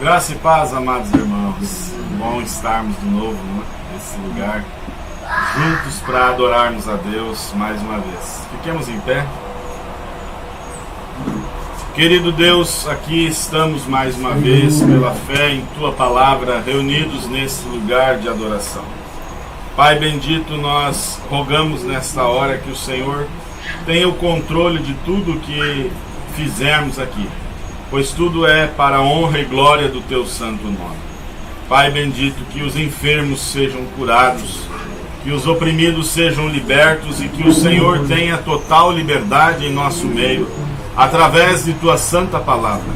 Graça e paz, amados irmãos. Bom estarmos de novo nesse lugar, juntos para adorarmos a Deus mais uma vez. Fiquemos em pé. Querido Deus, aqui estamos mais uma vez, pela fé em Tua Palavra, reunidos nesse lugar de adoração. Pai bendito, nós rogamos nesta hora que o Senhor tenha o controle de tudo que fizermos aqui, pois tudo é para a honra e glória do Teu santo nome. Pai bendito, que os enfermos sejam curados, que os oprimidos sejam libertos e que o Senhor tenha total liberdade em nosso meio, através de Tua santa palavra.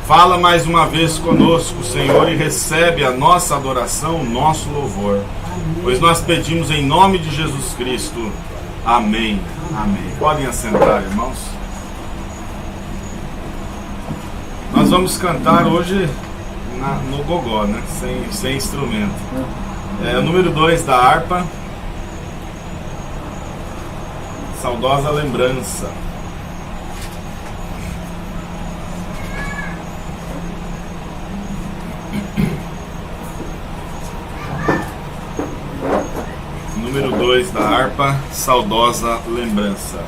Fala mais uma vez conosco, Senhor, e recebe a nossa adoração, o nosso louvor, pois nós pedimos em nome de Jesus Cristo. Amém. Amém. Podem assentar, irmãos. Nós vamos cantar hoje no gogó, né? Sem instrumento. O número 2 da harpa, Saudosa Lembrança. Número 2 da harpa, Saudosa Lembrança.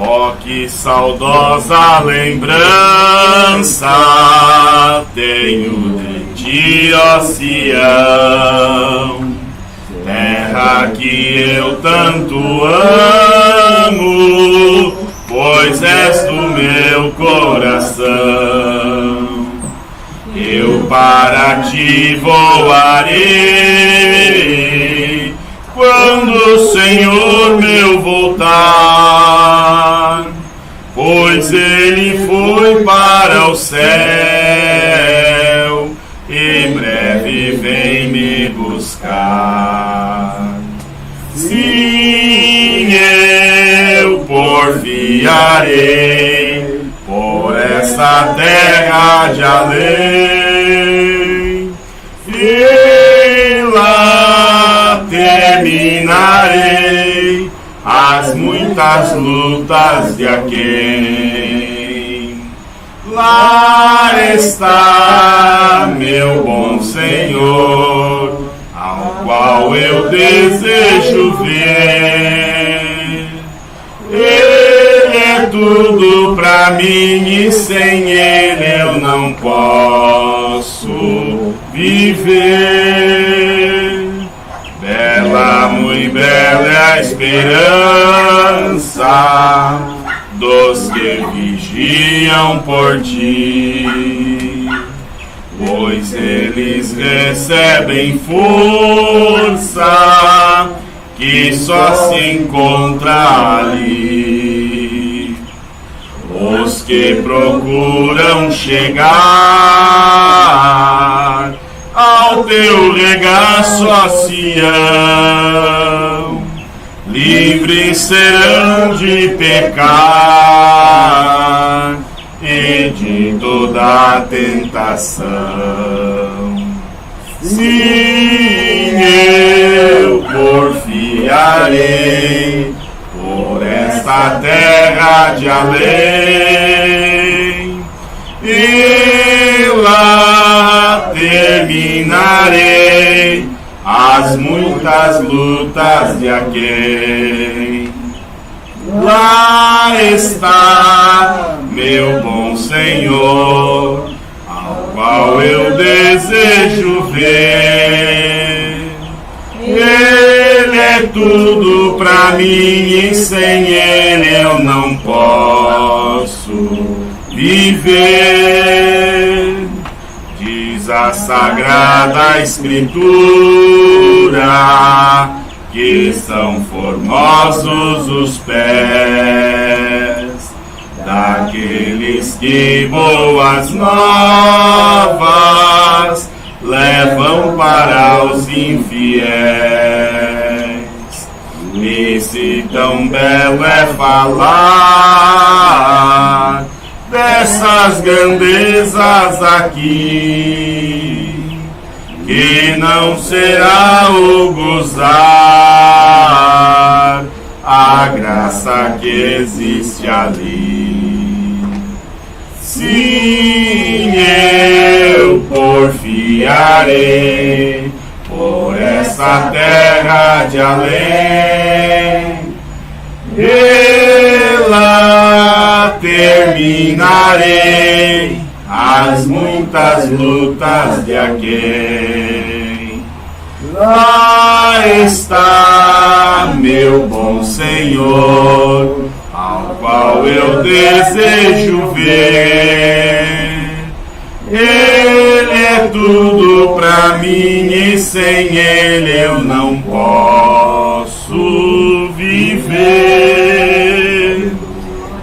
Oh, que saudosa lembrança tenho de ti, ó Sião, terra que eu tanto amo, pois és do meu coração. Eu para ti voarei quando o Senhor meu voltar, pois ele foi para o céu, em breve vem me buscar. Sim, eu porfiarei por esta terra de além, e lá terminarei as muitas lutas de aquém. Lá está meu bom Senhor, ao qual eu desejo ver. Ele é tudo pra mim e sem ele eu não posso viver. Bela, muito bela é a esperança dos que vigiam por ti, pois eles recebem força que só se encontra ali. Os que procuram chegar ao teu regaço, ó Sião, livres serão de pecar e de toda tentação. Sim, eu porfiarei por esta terra de além, e lá terminarei as muitas lutas de aquém. Lá está meu bom Senhor, ao qual eu desejo ver. Ele é tudo pra mim e sem ele eu não posso viver. Diz a Sagrada Escritura que são formosos os pés daqueles que boas novas levam para os infiéis. E se tão belo é falar dessas grandezas aqui, que não será o gozar a graça que existe ali. Sim, eu porfiarei por essa terra de além. Pela terminarei as muitas lutas de aquém. Lá está meu bom Senhor, ao qual eu desejo ver. Ele é tudo pra mim e sem Ele eu não posso viver.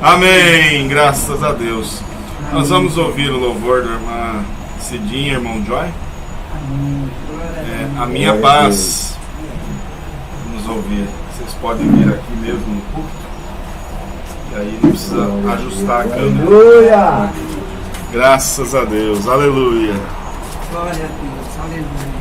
Amém, graças a Deus. Nós vamos ouvir o louvor da irmã Cidinha, irmão Joy. A minha paz. Vamos ouvir. Vocês podem vir aqui mesmo no púlpito. E aí não precisa ajustar a câmera. Aleluia! Graças a Deus, aleluia. Glória a Deus, aleluia.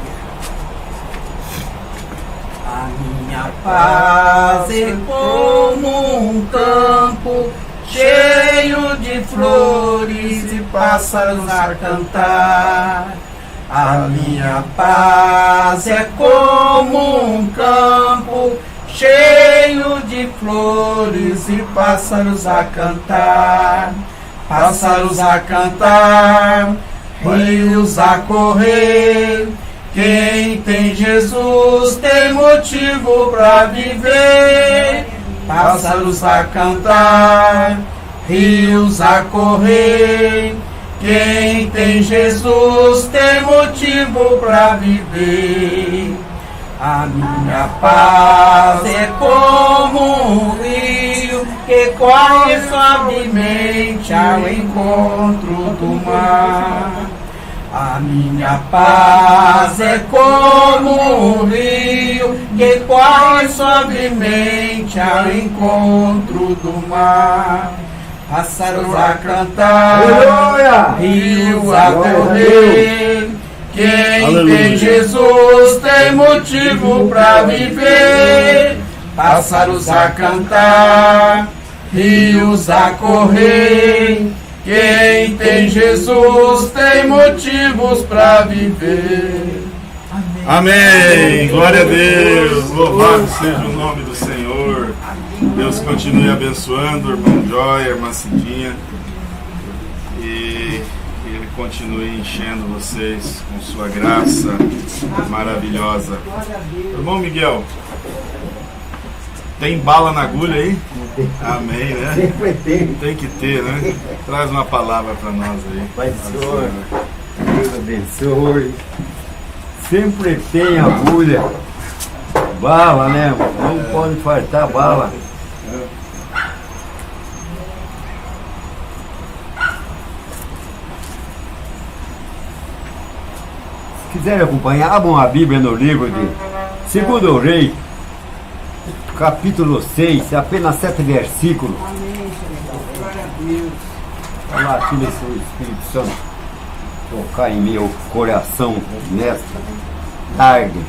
A minha paz é como um campo cheio de flores e pássaros a cantar. A minha paz é como um campo cheio de flores e pássaros a cantar. Pássaros a cantar, rios a correr. Quem tem Jesus tem motivo para viver. Pássaros a cantar, rios a correr. Quem tem Jesus tem motivo para viver. A minha paz é como um rio que corre suavemente ao encontro do mar. A minha paz é como um rio que corre suavemente ao encontro do mar. Pássaros a cantar, Aleluia! rios a correr. Quem Aleluia. tem Jesus tem motivo para viver. Pássaros a cantar, rios a correr. Quem tem Jesus tem motivos para viver. Amém. Glória a Deus. Louvado seja o nome do Senhor. Deus continue abençoando o irmão Joy, a irmã Cidinha. E Ele continue enchendo vocês com sua graça maravilhosa. Irmão Miguel, tem bala na agulha aí? Amém, né? Sempre tem. Tem que ter, né? Traz uma palavra para nós aí. Pai Senhor, Deus abençoe. Sempre tem agulha. Bala, né? Não pode faltar bala. Se quiserem acompanhar, abram a Bíblia no livro de 2 Reis, capítulo 6, apenas 7 versículos. Amém, Senhor. Glória a Deus. Olha lá, filho, seu Espírito Santo, tocar em meu coração nesta tarde.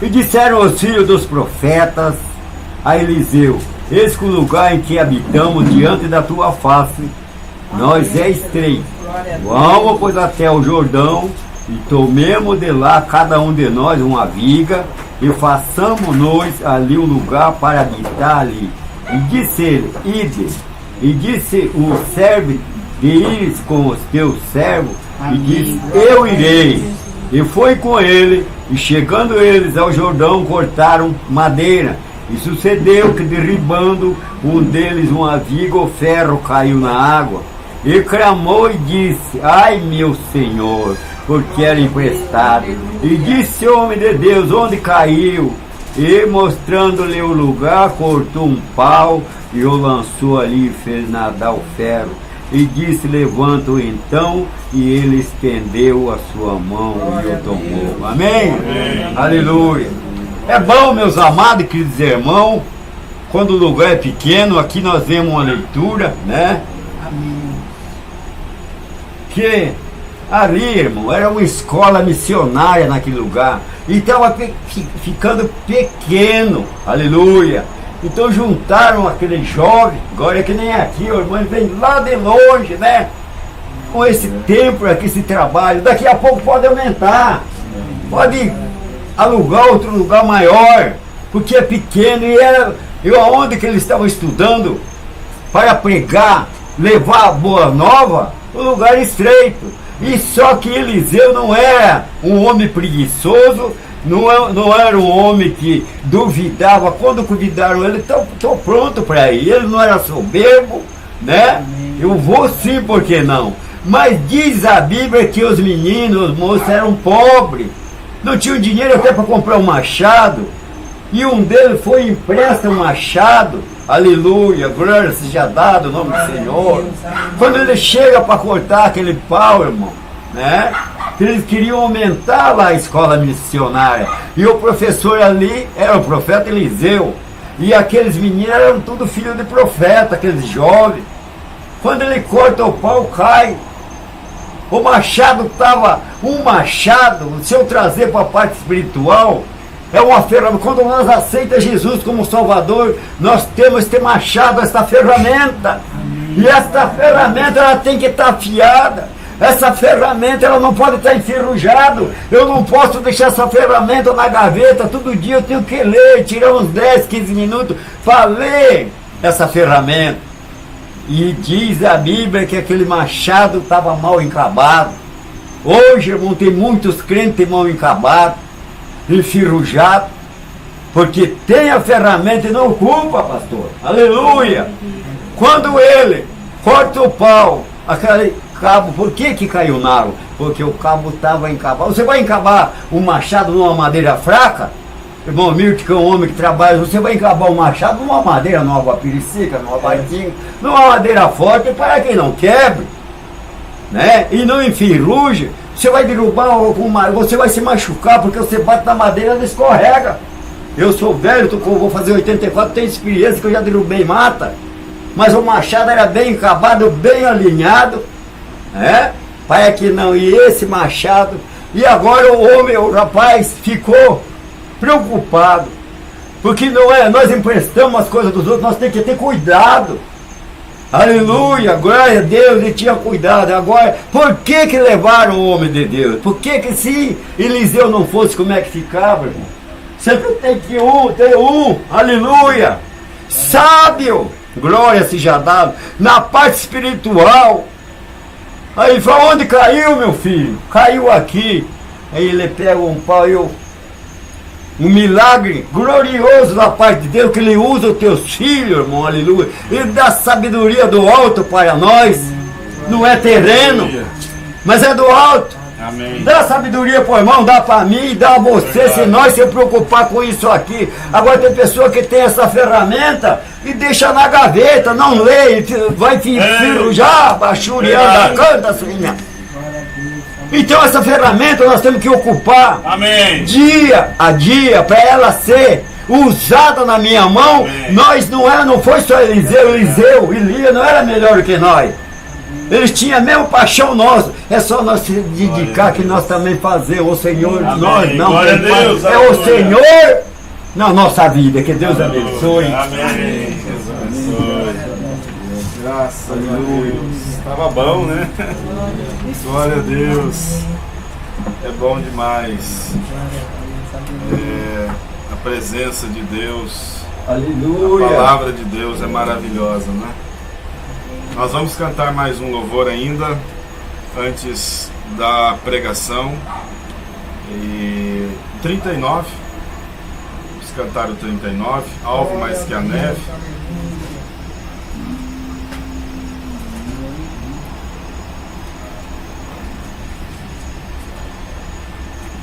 E disseram os filhos dos profetas a Eliseu: eis que o lugar em que habitamos diante da tua face, nós é estreito. Vamos, pois, até o Jordão, e tomemos de lá cada um de nós uma viga, e façamos-nos ali um lugar para habitar ali. E disse ele: ide. E disse o servo de ires com os teus servos, e disse: eu irei. E foi com ele, e chegando eles ao Jordão, cortaram madeira. E sucedeu que, derribando um deles uma viga, o ferro caiu na água. E clamou e disse: ai, meu Senhor, porque era emprestado. E disse o homem de Deus: onde caiu? E mostrando-lhe o lugar, cortou um pau e o lançou ali e fez nadar o ferro. E disse: levanta-o então. E ele estendeu a sua mão e o tomou. Amém? Amém. Aleluia. É bom, meus amados e queridos irmãos, quando o lugar é pequeno. Aqui nós vemos uma leitura, né? Amém. Que Ali, irmão, era uma escola missionária naquele lugar. E estava ficando pequeno. Aleluia. Então juntaram aquele jovem, agora é que nem aqui, o irmão vem lá de longe, né? Com esse tempo aqui, esse trabalho, daqui a pouco pode aumentar, pode alugar outro lugar maior, porque é pequeno. E aonde que eles estavam estudando para pregar, levar a boa nova, um lugar estreito. E só que Eliseu não era um homem preguiçoso, não era um homem que duvidava. Quando convidaram ele, estou pronto para ir. Ele não era soberbo, né? Eu vou sim, por que não? Mas diz a Bíblia que os meninos, os moços eram pobres, não tinham dinheiro até para comprar um machado, e um deles foi empresta um machado. Aleluia, glória seja dado o nome do Senhor. Quando ele chega para cortar aquele pau, irmão, né? Eles queriam aumentar lá a escola missionária, e o professor ali era o profeta Eliseu, e aqueles meninos eram tudo filho de profeta, aqueles jovens. Quando ele corta o pau, cai. O machado estava, um machado, se eu trazer para a parte espiritual, é uma ferramenta. Quando nós aceitamos Jesus como Salvador, nós temos este machado, esta ferramenta. E esta ferramenta, ela tem que estar afiada. Essa ferramenta, ela não pode estar enferrujada. Eu não posso deixar essa ferramenta na gaveta. Todo dia eu tenho que ler, tirar uns 10, 15 minutos para ler essa ferramenta. E diz a Bíblia que aquele machado estava mal encabado. Hoje, irmão, tem muitos crentes mal encabados, enferrujados, porque tem a ferramenta e não ocupa, pastor. Aleluia! Quando ele corta o pau, aquele cabo, por que caiu na água? Porque o cabo estava encabado. Você vai encabar um machado numa madeira fraca? Irmão Milton, que é um homem que trabalha, você vai encabar um machado numa madeira, numa guapiricica, numa baitinha, numa madeira forte, para que não quebre, né? E não enferruje. Você vai derrubar, você vai se machucar, porque você bate na madeira e escorrega. Eu sou velho, vou fazer 84, tenho experiência que eu já derrubei mata, mas o machado era bem encabado, bem alinhado, né? Para que não, e esse machado, e agora o rapaz ficou preocupado, porque não é, nós emprestamos as coisas dos outros, nós temos que ter cuidado. Aleluia, glória a Deus, ele tinha cuidado. Agora, por que levaram o homem de Deus? Por que se Eliseu não fosse, como é que ficava, irmão? Sempre tem que ter um, aleluia, sábio, glória seja dado, na parte espiritual. Aí ele fala, onde caiu, meu filho? Caiu aqui. Aí ele pega um pau e um milagre glorioso da parte de Deus, que ele usa os teus filhos, irmão, aleluia. Ele dá sabedoria do alto para nós, não é terreno, mas é do alto. Amém. Dá sabedoria para o irmão, dá para mim, dá a você, se nós se preocupar com isso aqui. Agora tem pessoa que tem essa ferramenta e deixa na gaveta, não lê, vai já, bachurianda, canta, suinha. Então essa ferramenta nós temos que ocupar. Amém. Dia a dia, para ela ser usada na minha mão. Amém. Nós não foi só Elias não era melhor que nós. Eles tinham a mesma paixão nossa. É só nós se dedicar que nós também fazemos. O Senhor, amém. Nós não. Glória a Deus, é o Senhor na nossa vida. Que Deus abençoe. Amém. Deus abençoe. Graças a Deus. Estava bom, né? Glória a Deus. É bom demais. A presença de Deus. Aleluia. A palavra de Deus é maravilhosa, né? Nós vamos cantar mais um louvor ainda, antes da pregação. E 39. Vamos cantar o 39. Alvo mais que a neve.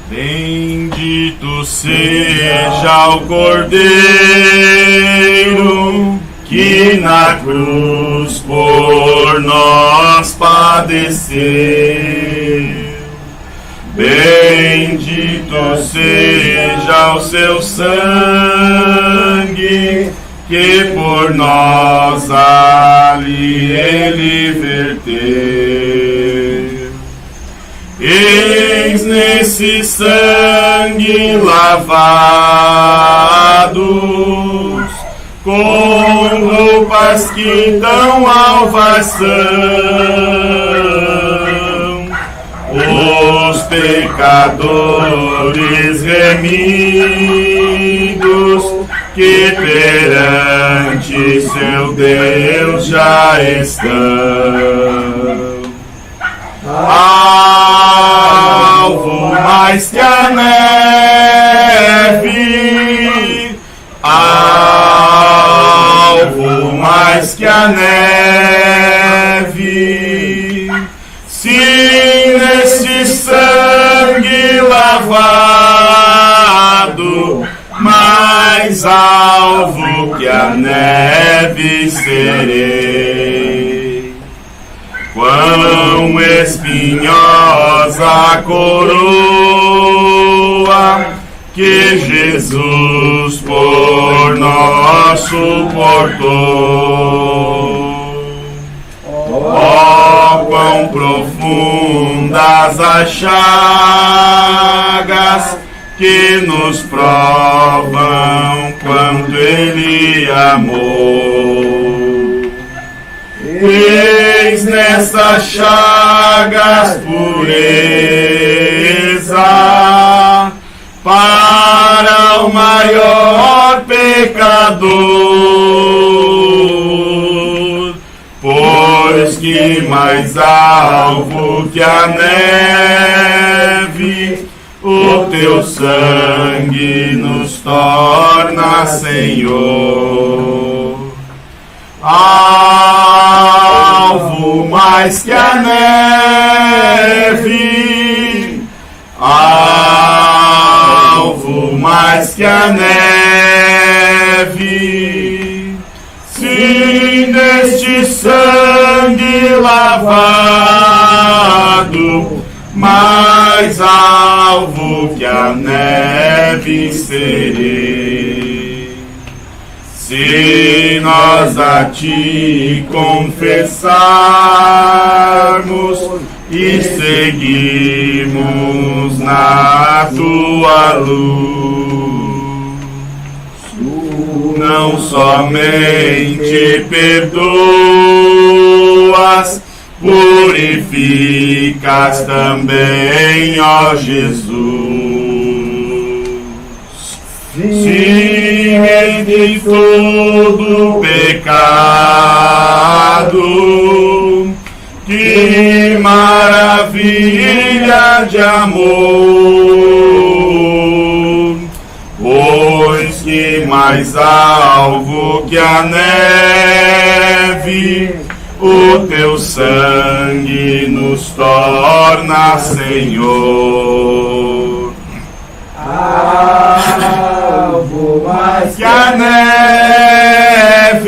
Bendito seja o Cordeiro que na cruz por nós padeceu. Bendito seja o seu sangue que por nós ali ele verteu. nesse sangue lavados, com roupas que tão alvas são, os pecadores remidos que perante seu Deus já estão. Alvo mais que a neve, alvo mais que a neve, se nesse sangue lavado, mais alvo que a neve serei. Quão espinhosa a coroa que Jesus por nós suportou. Oh, quão profundas as chagas que nos provam quanto Ele amou. Eis nessas chagas pureza para o maior pecador, pois que mais alvo que a neve, o teu sangue nos torna, Senhor. Alvo mais que a neve, alvo mais que a neve, se neste sangue lavado, mais alvo que a neve serei. Se nós a ti confessarmos e seguimos na tua luz, não somente perdoas, purificas também, ó Jesus. Se de todo pecado, que maravilha de amor, pois que mais alvo que a neve, o teu sangue nos torna, Senhor. Alvo mais que a neve,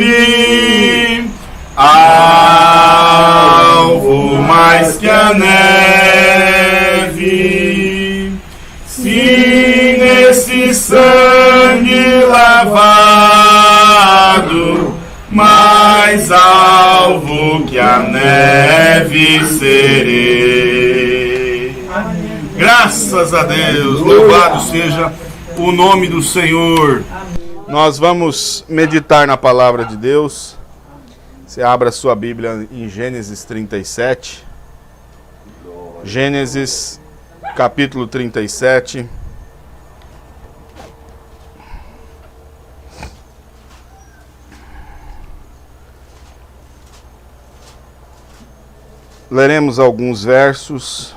alvo mais que a neve, se nesse sangue lavado, mais alvo que a neve serei. Graças a Deus, louvado seja o nome do Senhor. Nós vamos meditar na palavra de Deus. Você abra sua Bíblia em Gênesis 37. Gênesis capítulo 37. Leremos alguns versos,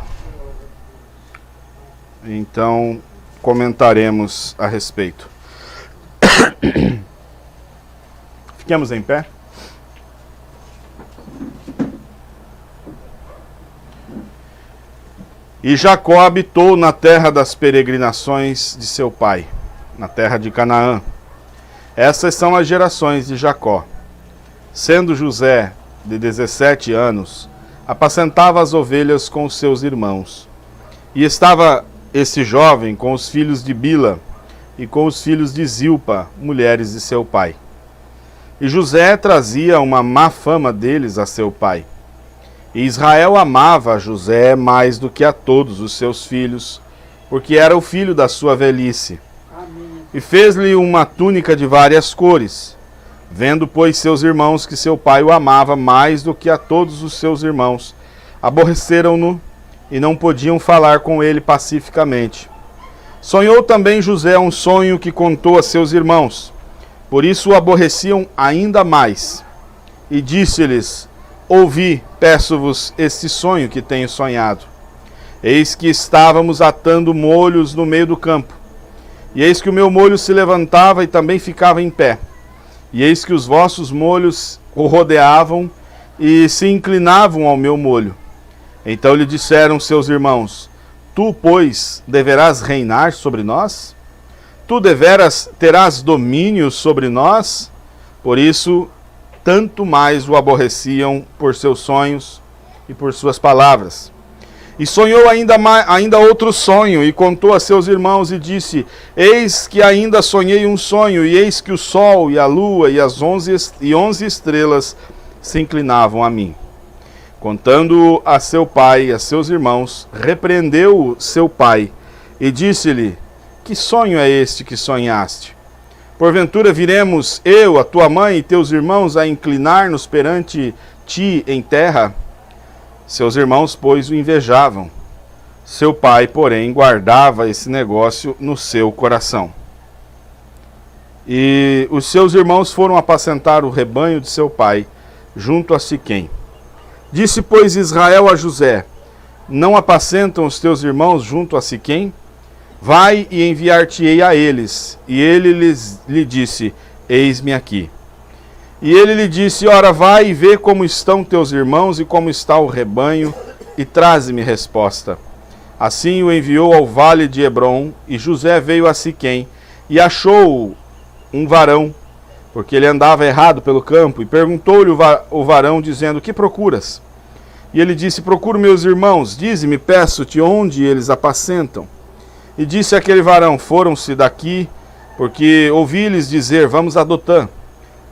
então comentaremos a respeito. Fiquemos em pé. E Jacó habitou na terra das peregrinações de seu pai, na terra de Canaã. Essas são as gerações de Jacó. Sendo José de 17 anos, apacentava as ovelhas com os seus irmãos. E estava esse jovem com os filhos de Bila e com os filhos de Zilpa, mulheres de seu pai. E José trazia uma má fama deles a seu pai. E Israel amava a José mais do que a todos os seus filhos, porque era o filho da sua velhice. E fez-lhe uma túnica de várias cores. Vendo, pois, seus irmãos que seu pai o amava mais do que a todos os seus irmãos, aborreceram-no e não podiam falar com ele pacificamente. Sonhou também José um sonho que contou a seus irmãos. Por isso o aborreciam ainda mais. E disse-lhes: ouvi, peço-vos, este sonho que tenho sonhado. Eis que estávamos atando molhos no meio do campo. E eis que o meu molho se levantava e também ficava em pé. E eis que os vossos molhos o rodeavam e se inclinavam ao meu molho. Então lhe disseram seus irmãos: tu, pois, deverás reinar sobre nós? Tu deveras terás domínio sobre nós? Por isso, tanto mais o aborreciam por seus sonhos e por suas palavras. E sonhou ainda outro sonho, e contou a seus irmãos, e disse: eis que ainda sonhei um sonho, e eis que o sol e a lua e as 11 estrelas se inclinavam a mim. Contando a seu pai e a seus irmãos, repreendeu seu pai, e disse-lhe: que sonho é este que sonhaste? Porventura viremos eu, a tua mãe e teus irmãos a inclinar-nos perante ti em terra? Seus irmãos, pois, o invejavam. Seu pai, porém, guardava esse negócio no seu coração. E os seus irmãos foram apacentar o rebanho de seu pai, junto a Siquém. Disse, pois, Israel a José: não apacentam os teus irmãos junto a Siquém? Vai e enviar-te-ei a eles. E ele lhe disse: eis-me aqui. E ele lhe disse: ora, vai e vê como estão teus irmãos e como está o rebanho, e traze-me resposta. Assim o enviou ao vale de Hebrom, e José veio a Siquém, e achou um varão, porque ele andava errado pelo campo, e perguntou-lhe o varão, dizendo: que procuras? E ele disse: procuro meus irmãos, dize-me, peço-te, onde eles apacentam. E disse aquele varão: foram-se daqui, porque ouvi-lhes dizer: vamos a Dotã.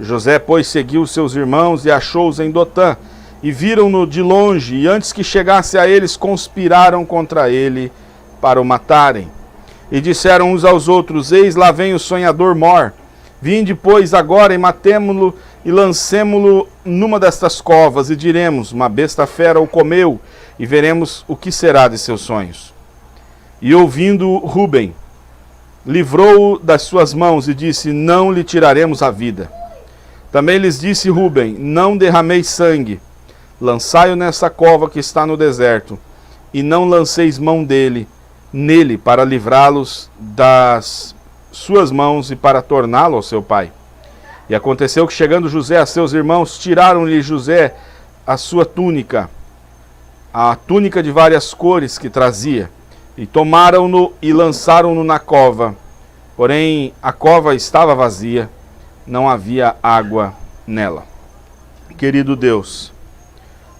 José, pois, seguiu seus irmãos e achou-os em Dotã, e viram-no de longe, e antes que chegasse a eles, conspiraram contra ele para o matarem. E disseram uns aos outros: eis lá vem o sonhador Mor. Vinde, pois, agora e matemo-lo e lancemo-lo numa destas covas, e diremos: uma besta fera o comeu, e veremos o que será de seus sonhos. E ouvindo Ruben, livrou-o das suas mãos e disse: não lhe tiraremos a vida. Também lhes disse Ruben: não derrameis sangue, lançai-o nessa cova que está no deserto, e não lanceis mão nele, para livrá-los das suas mãos e para torná-lo ao seu pai. E aconteceu que, chegando José a seus irmãos, tiraram-lhe José a sua túnica, a túnica de várias cores que trazia, e tomaram-no e lançaram-no na cova. Porém, a cova estava vazia, não havia água nela. Querido Deus,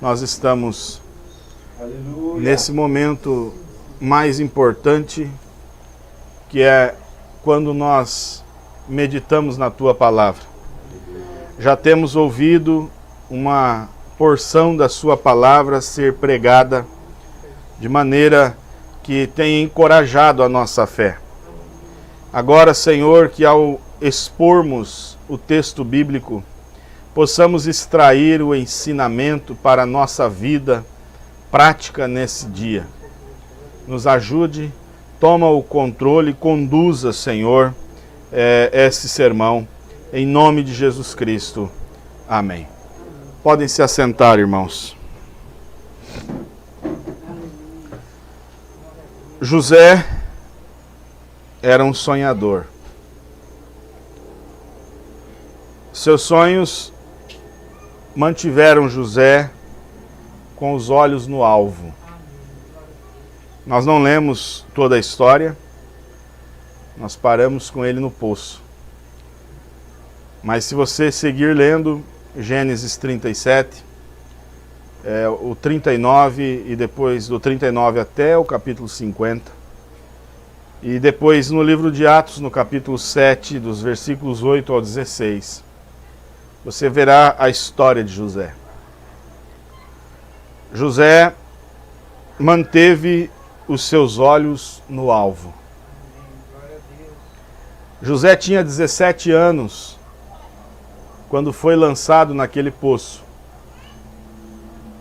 nós estamos nesse momento mais importante, que é quando nós meditamos na Tua Palavra. Já temos ouvido uma porção da Sua Palavra ser pregada de maneira que tem encorajado a nossa fé. Agora, Senhor, que ao expormos o texto bíblico, possamos extrair o ensinamento para a nossa vida prática nesse dia. Nos ajude, toma o controle, conduza, Senhor, esse sermão, em nome de Jesus Cristo. Amém. Podem se assentar, irmãos. José era um sonhador. Seus sonhos mantiveram José com os olhos no alvo. Nós não lemos toda a história, nós paramos com ele no poço. Mas se você seguir lendo Gênesis 37, o 39 e depois do 39 até o capítulo 50, e depois no livro de Atos, no capítulo 7, dos versículos 8 ao 16, você verá a história de José. José manteve os seus olhos no alvo. José tinha 17 anos quando foi lançado naquele poço.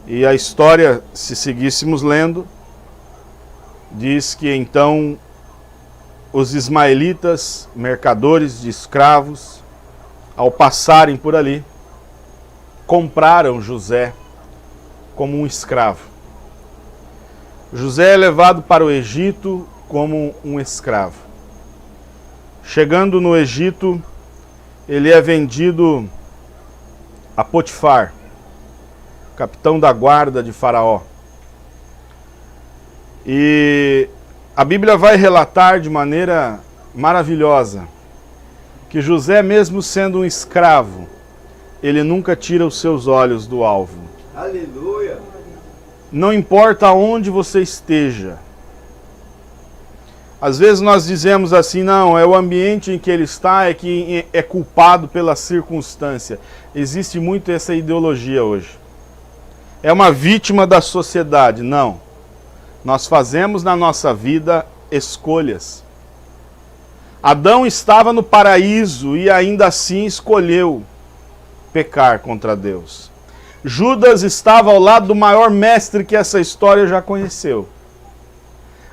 E a história, se seguíssemos lendo, diz que então os ismaelitas, mercadores de escravos, ao passarem por ali, compraram José como um escravo. José é levado para o Egito como um escravo. Chegando no Egito, ele é vendido a Potifar, capitão da guarda de Faraó. E a Bíblia vai relatar de maneira maravilhosa que José, mesmo sendo um escravo, ele nunca tira os seus olhos do alvo. Aleluia! Não importa onde você esteja. Às vezes nós dizemos assim, não, é o ambiente em que ele está é que é culpado pela circunstância. Existe muito essa ideologia hoje. É uma vítima da sociedade. Não. Nós fazemos na nossa vida escolhas. Adão estava no paraíso e ainda assim escolheu pecar contra Deus. Judas estava ao lado do maior mestre que essa história já conheceu.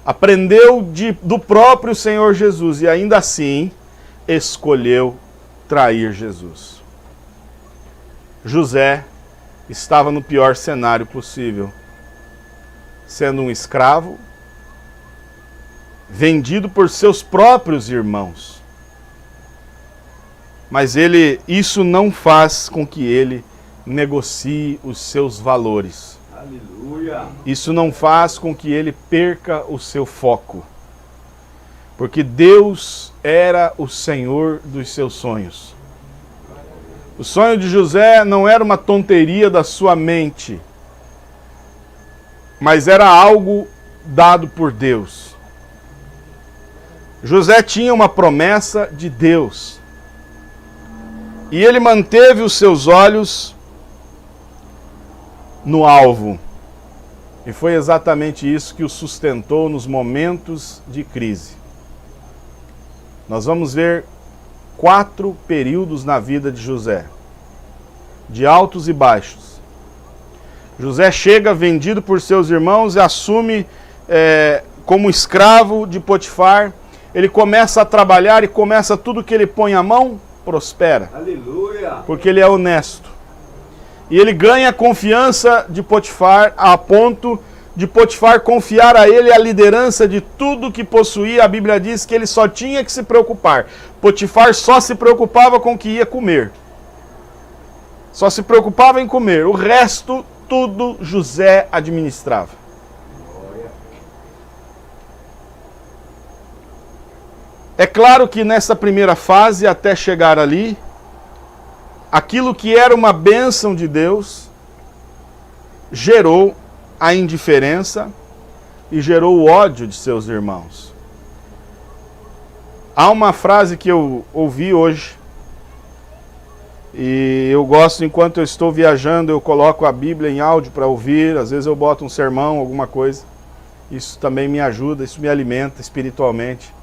Aprendeu do próprio Senhor Jesus e ainda assim escolheu trair Jesus. José estava no pior cenário possível, sendo um escravo, vendido por seus próprios irmãos. Mas isso não faz com que ele negocie os seus valores. Aleluia! Isso não faz com que ele perca o seu foco. Porque Deus era o Senhor dos seus sonhos. O sonho de José não era uma tonteria da sua mente, mas era algo dado por Deus. José tinha uma promessa de Deus. E ele manteve os seus olhos no alvo. E foi exatamente isso que o sustentou nos momentos de crise. Nós vamos ver 4 períodos na vida de José, de altos e baixos. José chega vendido por seus irmãos e assume como escravo de Potifar. Ele começa a trabalhar e começa tudo que ele põe a mão, prospera. Aleluia! Porque ele é honesto. E ele ganha a confiança de Potifar a ponto de Potifar confiar a ele a liderança de tudo que possuía. A Bíblia diz que ele só tinha que se preocupar. Potifar só se preocupava com o que ia comer. Só se preocupava em comer. O resto, tudo José administrava. É claro que nessa primeira fase, até chegar ali, aquilo que era uma bênção de Deus gerou a indiferença e gerou o ódio de seus irmãos. Há uma frase que eu ouvi hoje, e eu gosto, enquanto eu estou viajando, eu coloco a Bíblia em áudio para ouvir, às vezes eu boto um sermão, alguma coisa. Isso também me ajuda, isso me alimenta espiritualmente.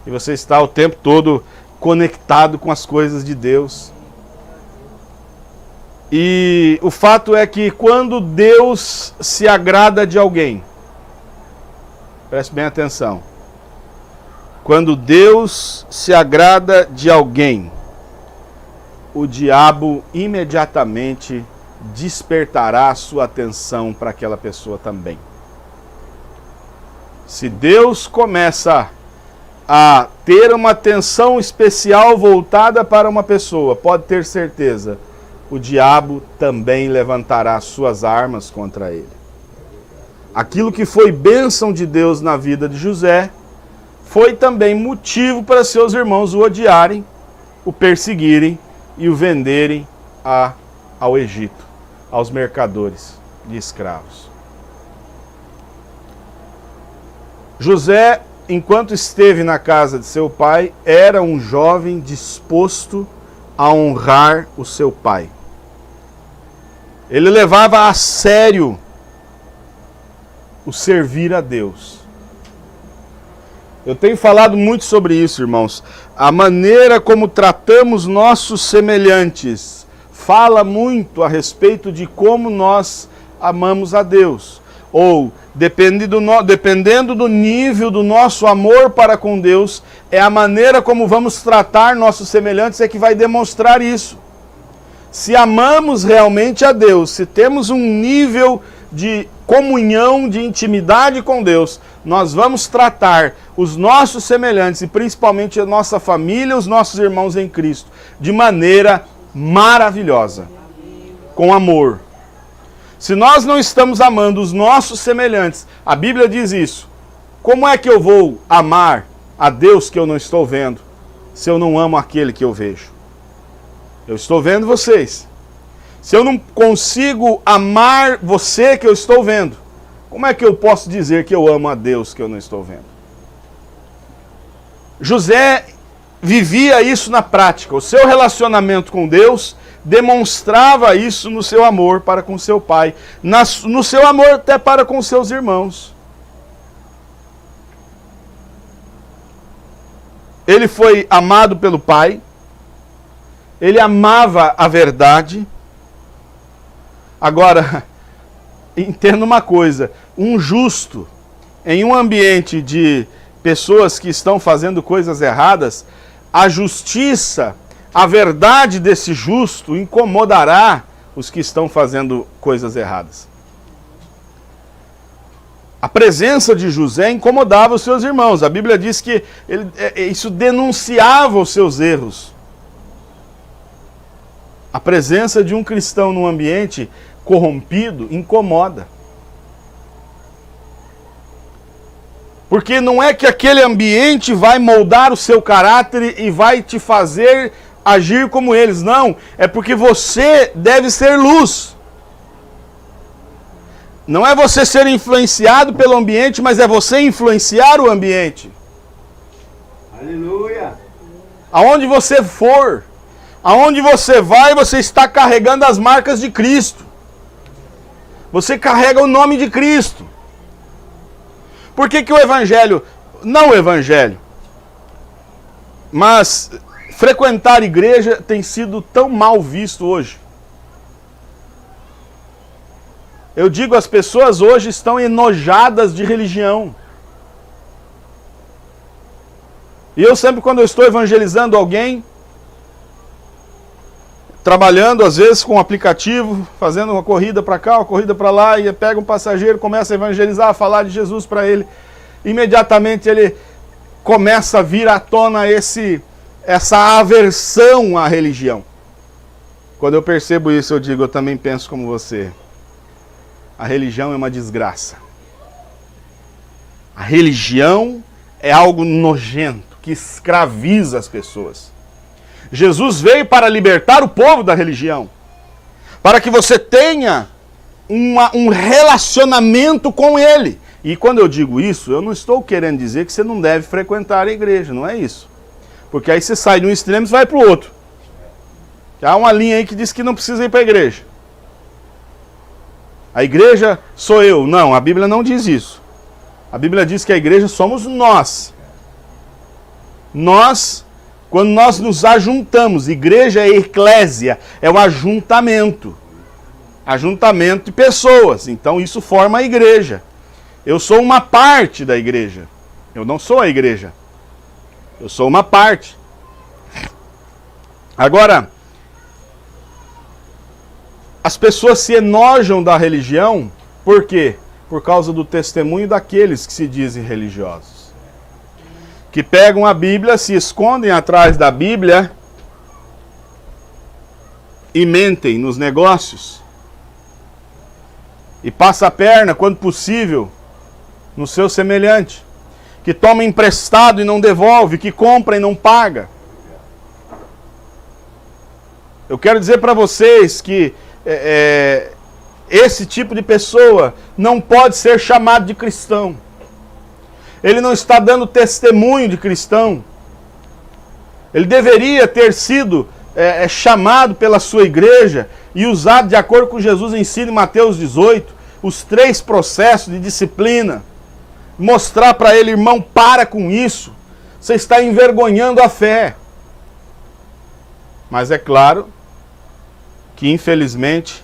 E você está o tempo todo conectado com as coisas de Deus. E o fato é que quando Deus se agrada de alguém, preste bem atenção, quando Deus se agrada de alguém, o diabo imediatamente despertará a sua atenção para aquela pessoa também. Se Deus começa a ter uma atenção especial voltada para uma pessoa, pode ter certeza, o diabo também levantará suas armas contra ele. Aquilo que foi bênção de Deus na vida de José, foi também motivo para seus irmãos o odiarem, o perseguirem e o venderem ao Egito, aos mercadores de escravos. José, enquanto esteve na casa de seu pai, era um jovem disposto a honrar o seu pai. Ele levava a sério o servir a Deus. Eu tenho falado muito sobre isso, irmãos. A maneira como tratamos nossos semelhantes fala muito a respeito de como nós amamos a Deus. Ou, dependendo do nível do nosso amor para com Deus, é a maneira como vamos tratar nossos semelhantes é que vai demonstrar isso. Se amamos realmente a Deus, se temos um nível de comunhão, de intimidade com Deus, nós vamos tratar os nossos semelhantes e principalmente a nossa família, os nossos irmãos em Cristo, de maneira maravilhosa, com amor. Se nós não estamos amando os nossos semelhantes, a Bíblia diz isso, como é que eu vou amar a Deus que eu não estou vendo, se eu não amo aquele que eu vejo? Eu estou vendo vocês. Se eu não consigo amar você que eu estou vendo, como é que eu posso dizer que eu amo a Deus que eu não estou vendo? José vivia isso na prática. O seu relacionamento com Deus demonstrava isso no seu amor para com seu pai, no seu amor até para com seus irmãos. Ele foi amado pelo pai, ele amava a verdade. Agora, entenda uma coisa, um justo em um ambiente de pessoas que estão fazendo coisas erradas, a justiça, a verdade desse justo incomodará os que estão fazendo coisas erradas. A presença de José incomodava os seus irmãos. A Bíblia diz que isso denunciava os seus erros. A presença de um cristão num ambiente corrompido incomoda. Porque não é que aquele ambiente vai moldar o seu caráter e vai te fazer agir como eles, não. É porque você deve ser luz. Não é você ser influenciado pelo ambiente, mas é você influenciar o ambiente. Aleluia! Aonde você for, aonde você vai, você está carregando as marcas de Cristo. Você carrega o nome de Cristo. Por que que o evangelho, não o evangelho, mas frequentar igreja tem sido tão mal visto hoje? Eu digo, as pessoas hoje estão enojadas de religião. E eu sempre, quando eu estou evangelizando alguém, trabalhando às vezes com um aplicativo, fazendo uma corrida para cá, uma corrida para lá, e pega um passageiro, começa a evangelizar, a falar de Jesus para ele, imediatamente ele começa a vir à tona essa aversão à religião. Quando eu percebo isso, eu digo, eu também penso como você. A religião é uma desgraça. A religião é algo nojento, que escraviza as pessoas. Jesus veio para libertar o povo da religião, para que você tenha um relacionamento com Ele. E quando eu digo isso, eu não estou querendo dizer que você não deve frequentar a igreja, não é isso. Porque aí você sai de um extremo e vai para o outro. Há uma linha aí que diz que não precisa ir para a igreja. A igreja sou eu. Não, a Bíblia não diz isso. A Bíblia diz que a igreja somos nós. Nós, quando nós nos ajuntamos, igreja é eclésia, é o ajuntamento. Ajuntamento de pessoas. Então isso forma a igreja. Eu sou uma parte da igreja. Eu não sou a igreja. Eu sou uma parte. Agora, as pessoas se enojam da religião, por quê? Por causa do testemunho daqueles que se dizem religiosos. Que pegam a Bíblia, se escondem atrás da Bíblia e mentem nos negócios. E passa a perna, quando possível, no seu semelhante. Que toma emprestado e não devolve, que compra e não paga. Eu quero dizer para vocês que esse tipo de pessoa não pode ser chamado de cristão. Ele não está dando testemunho de cristão. Ele deveria ter sido chamado pela sua igreja e usado de acordo com Jesus ensina em Mateus 18, os 3 processos de disciplina, mostrar para ele, irmão, para com isso, você está envergonhando a fé. Mas é claro que, infelizmente,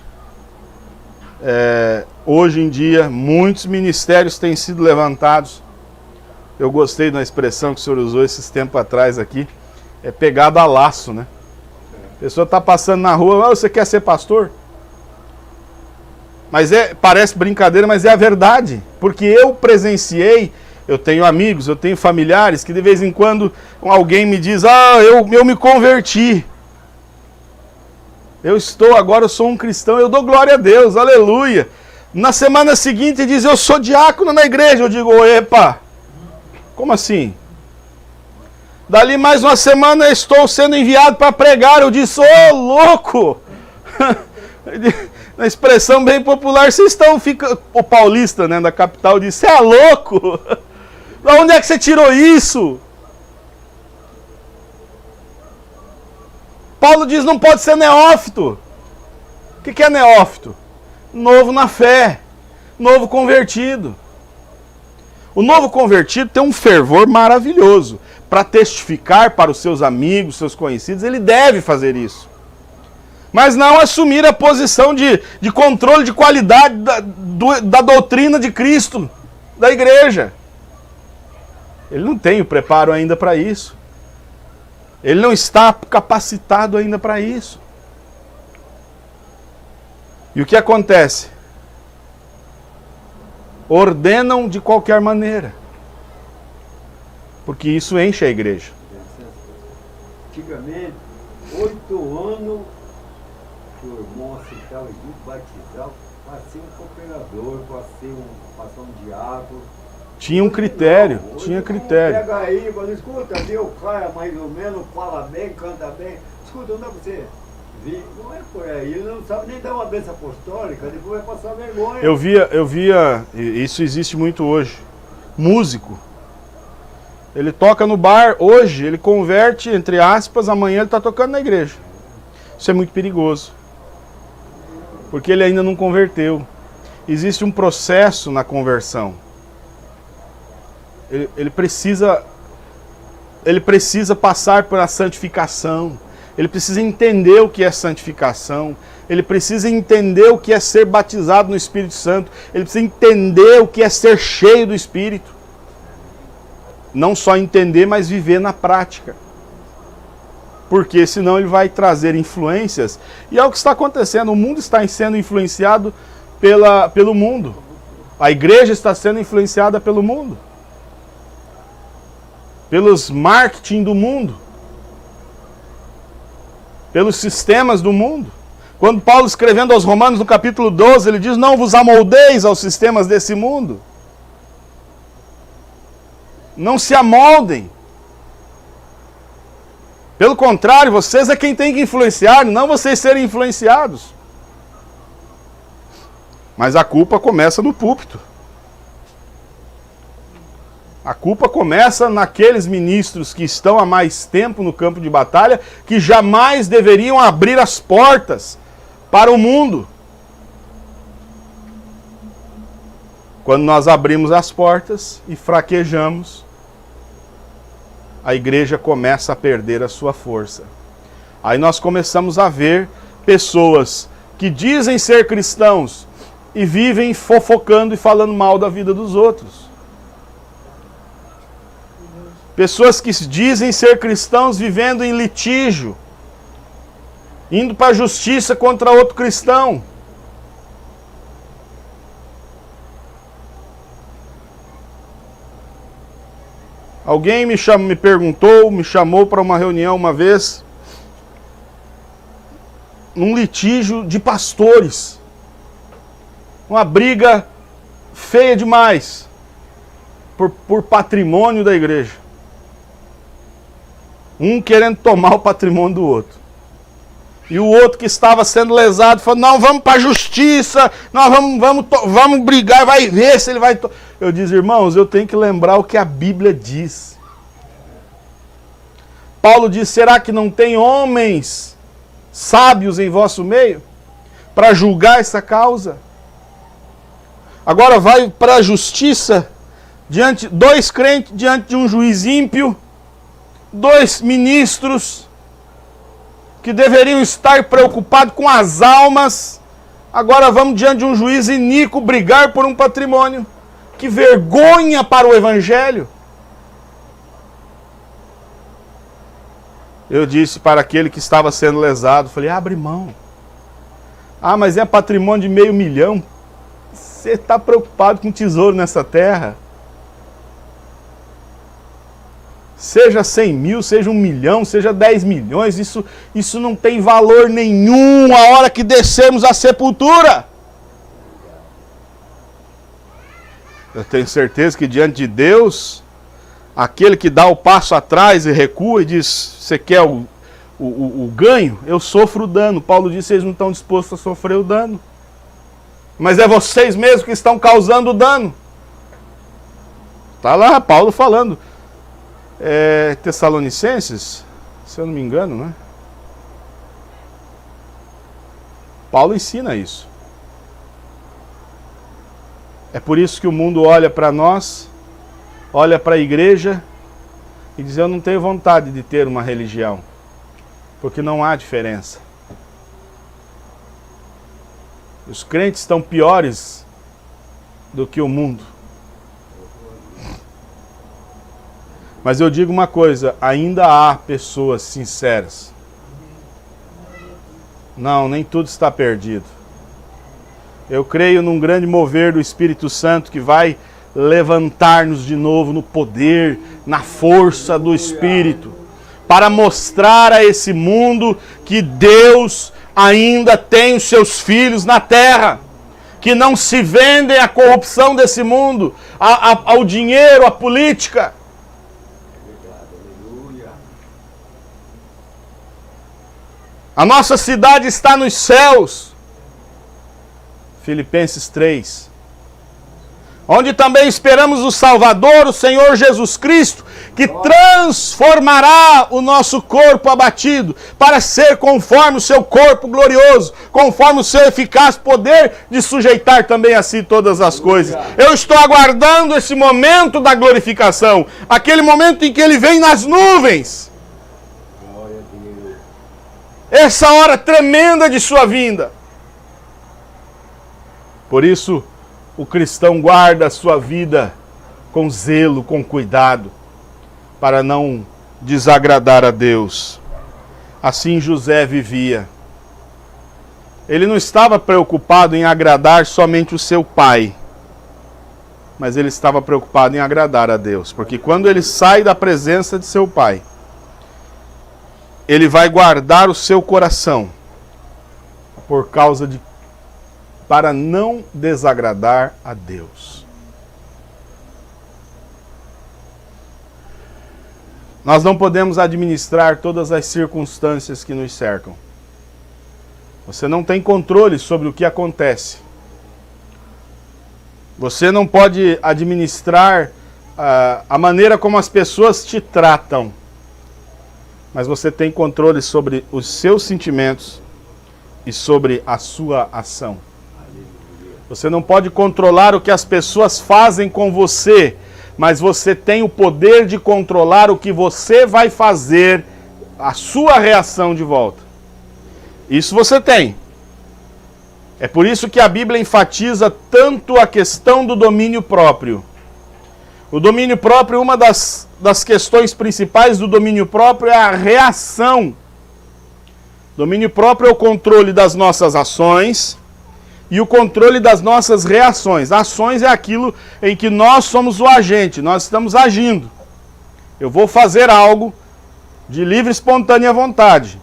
hoje em dia, muitos ministérios têm sido levantados. Eu gostei da expressão que o senhor usou esses tempos atrás aqui, é pegado a laço, né? A pessoa está passando na rua, você quer ser pastor? Mas parece brincadeira, mas é a verdade. Porque eu presenciei, eu tenho amigos, eu tenho familiares, que de vez em quando alguém me diz, eu me converti. Eu sou um cristão, eu dou glória a Deus, aleluia. Na semana seguinte diz, eu sou diácono na igreja. Eu digo, epa, como assim? Dali mais uma semana estou sendo enviado para pregar. Eu disse, louco! Na expressão bem popular, o paulista, né, da capital disse, você é louco? De onde é que você tirou isso? Paulo diz, não pode ser neófito. O que é neófito? Novo na fé, novo convertido. O novo convertido tem um fervor maravilhoso. Para testificar para os seus amigos, seus conhecidos, ele deve fazer isso. Mas não assumir a posição de controle de qualidade da doutrina de Cristo, da igreja. Ele não tem o preparo ainda para isso. Ele não está capacitado ainda para isso. E o que acontece? Ordenam de qualquer maneira. Porque isso enche a igreja. Antigamente, 8 anos, o irmão aceitava e batizava para ser um cooperador, para ser um diácono. Tinha um critério, tinha critério. Pega aí, quando escuta, viu, o cara mais ou menos fala bem, canta bem. Escuta, onde é que você vive? Não é por aí, ele não sabe nem dar uma bênção apostólica, depois vai passar vergonha. Eu via, isso existe muito hoje, músico. Ele toca no bar, hoje ele converte, entre aspas, amanhã ele está tocando na igreja. Isso é muito perigoso. Porque ele ainda não converteu. Existe um processo na conversão. Ele precisa passar por a santificação. Ele precisa entender o que é santificação. Ele precisa entender o que é ser batizado no Espírito Santo. Ele precisa entender o que é ser cheio do Espírito. Não só entender, mas viver na prática. Porque senão ele vai trazer influências. E é o que está acontecendo. O mundo está sendo influenciado pelo mundo. A igreja está sendo influenciada pelo mundo. Pelos marketing do mundo. Pelos sistemas do mundo. Quando Paulo, escrevendo aos Romanos no capítulo 12, ele diz, não vos amoldeis aos sistemas desse mundo. Não se amoldem. Pelo contrário, vocês é quem tem que influenciar, não vocês serem influenciados. Mas a culpa começa no púlpito. A culpa começa naqueles ministros que estão há mais tempo no campo de batalha, que jamais deveriam abrir as portas para o mundo. Quando nós abrimos as portas e fraquejamos, a igreja começa a perder a sua força. Aí nós começamos a ver pessoas que dizem ser cristãos e vivem fofocando e falando mal da vida dos outros. Pessoas que dizem ser cristãos vivendo em litígio, indo para a justiça contra outro cristão. Alguém me chamou para uma reunião uma vez, num litígio de pastores. Uma briga feia demais por patrimônio da igreja. Um querendo tomar o patrimônio do outro. E o outro que estava sendo lesado falou, não, vamos para a justiça, nós vamos brigar, vai ver se ele vai... Eu disse, irmãos, eu tenho que lembrar o que a Bíblia diz. Paulo diz, será que não tem homens sábios em vosso meio para julgar essa causa? Agora vai para a justiça, dois crentes diante de um juiz ímpio, dois ministros que deveriam estar preocupados com as almas, agora vamos diante de um juiz iníquo brigar por um patrimônio. Que vergonha para o Evangelho! Eu disse para aquele que estava sendo lesado, falei, abre mão. Ah, mas é patrimônio de $500 mil. Você está preocupado com tesouro nessa terra? Seja 100 mil, seja 1 milhão, seja 10 milhões, isso não tem valor nenhum a hora que descermos à sepultura. Eu tenho certeza que diante de Deus, aquele que dá o passo atrás e recua e diz, você quer o ganho? Eu sofro o dano. Paulo disse, vocês não estão dispostos a sofrer o dano. Mas é vocês mesmos que estão causando o dano. Está lá Paulo falando. Tessalonicenses, se eu não me engano, né? Paulo ensina isso. É por isso que o mundo olha para nós, olha para a igreja e diz, eu não tenho vontade de ter uma religião, porque não há diferença. Os crentes estão piores do que o mundo. Mas eu digo uma coisa, ainda há pessoas sinceras. Não, nem tudo está perdido. Eu creio num grande mover do Espírito Santo que vai levantar-nos de novo no poder, na força do Espírito, para mostrar a esse mundo que Deus ainda tem os seus filhos na terra, que não se vendem à corrupção desse mundo, ao dinheiro, à política. A nossa cidade está nos céus. Filipenses 3. Onde também esperamos o Salvador, o Senhor Jesus Cristo, que transformará o nosso corpo abatido para ser conforme o seu corpo glorioso, conforme o seu eficaz poder de sujeitar também a si todas as coisas. Eu estou aguardando esse momento da glorificação, aquele momento em que ele vem nas nuvens. Essa hora tremenda de sua vinda. Por isso, o cristão guarda a sua vida com zelo, com cuidado, para não desagradar a Deus. Assim José vivia. Ele não estava preocupado em agradar somente o seu pai, mas ele estava preocupado em agradar a Deus, porque quando ele sai da presença de seu pai, ele vai guardar o seu coração para não desagradar a Deus. Nós não podemos administrar todas as circunstâncias que nos cercam. Você não tem controle sobre o que acontece. Você não pode administrar a maneira como as pessoas te tratam. Mas você tem controle sobre os seus sentimentos e sobre a sua ação. Você não pode controlar o que as pessoas fazem com você, mas você tem o poder de controlar o que você vai fazer, a sua reação de volta. Isso você tem. É por isso que a Bíblia enfatiza tanto a questão do domínio próprio. O domínio próprio, uma das questões principais do domínio próprio é a reação. Domínio próprio é o controle das nossas ações e o controle das nossas reações. Ações é aquilo em que nós somos o agente, nós estamos agindo. Eu vou fazer algo de livre e espontânea vontade.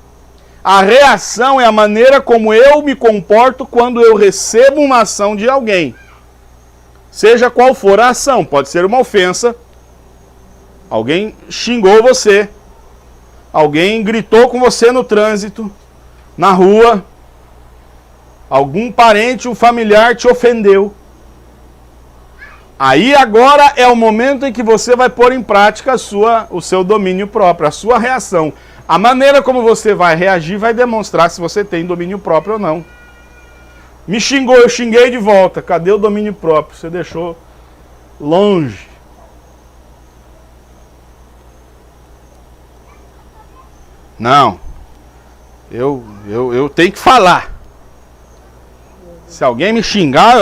A reação é a maneira como eu me comporto quando eu recebo uma ação de alguém. Seja qual for a ação, pode ser uma ofensa, alguém xingou você, alguém gritou com você no trânsito, na rua, algum parente ou familiar te ofendeu. Aí agora é o momento em que você vai pôr em prática o seu domínio próprio, a sua reação. A maneira como você vai reagir vai demonstrar se você tem domínio próprio ou não. Me xingou, eu xinguei de volta. Cadê o domínio próprio? Você deixou longe. Não. Eu tenho que falar. Se alguém me xingar,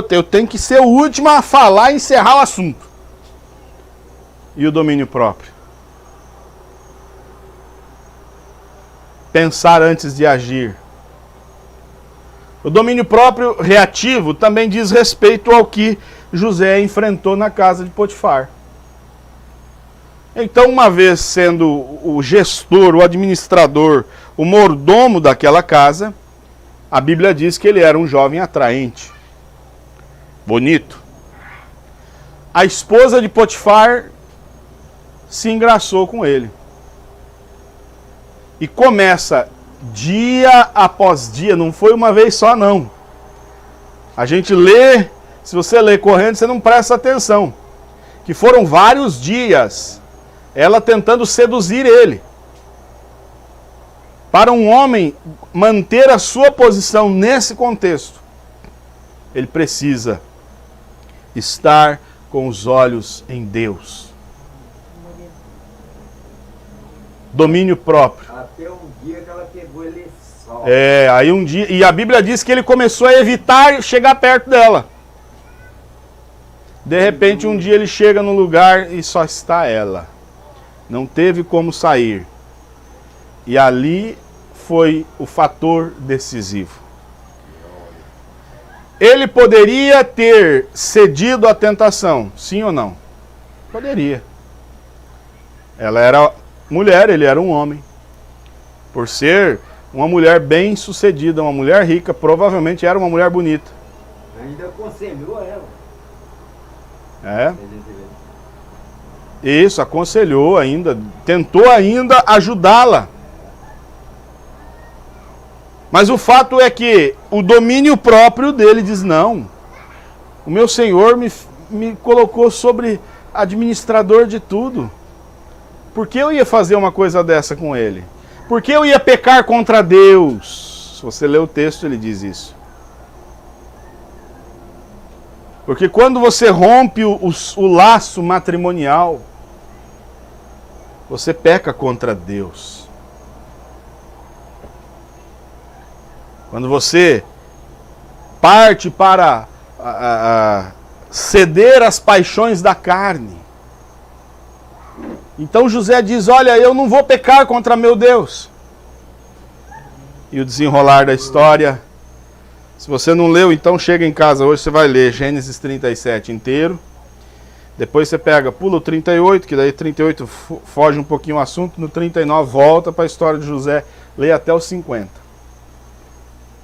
eu tenho que ser o último a falar e encerrar o assunto. E o domínio próprio? Pensar antes de agir. O domínio próprio reativo também diz respeito ao que José enfrentou na casa de Potifar. Então, uma vez sendo o gestor, o administrador, o mordomo daquela casa, a Bíblia diz que ele era um jovem atraente, bonito. A esposa de Potifar se engraçou com ele. E começa dia após dia, não foi uma vez só não. A gente lê, se você lê correndo, você não presta atenção. Que foram vários dias ela tentando seduzir ele. Para um homem manter a sua posição nesse contexto, ele precisa estar com os olhos em Deus. Domínio próprio. Até um dia que ela pegou ele só. Aí um dia. E a Bíblia diz que ele começou a evitar chegar perto dela. De repente, um dia ele chega no lugar e só está ela. Não teve como sair. E ali foi o fator decisivo. Ele poderia ter cedido à tentação, sim ou não? Poderia. Ela era mulher, ele era um homem. Por ser uma mulher bem sucedida, uma mulher rica, provavelmente era uma mulher bonita. Ainda aconselhou ela. Isso, aconselhou ainda, tentou ainda ajudá-la. Mas o fato é que o domínio próprio dele diz, não, o meu Senhor me colocou sobre administrador de tudo. Por que eu ia fazer uma coisa dessa com ele? Por que eu ia pecar contra Deus? Se você ler o texto, ele diz isso. Porque quando você rompe o laço matrimonial, você peca contra Deus. Quando você parte para ceder às paixões da carne. Então José diz, olha, eu não vou pecar contra meu Deus. E o desenrolar da história, se você não leu, então chega em casa hoje, você vai ler Gênesis 37 inteiro. Depois você pula o 38, que daí 38 foge um pouquinho o assunto. No 39 volta para a história de José, lê até os 50.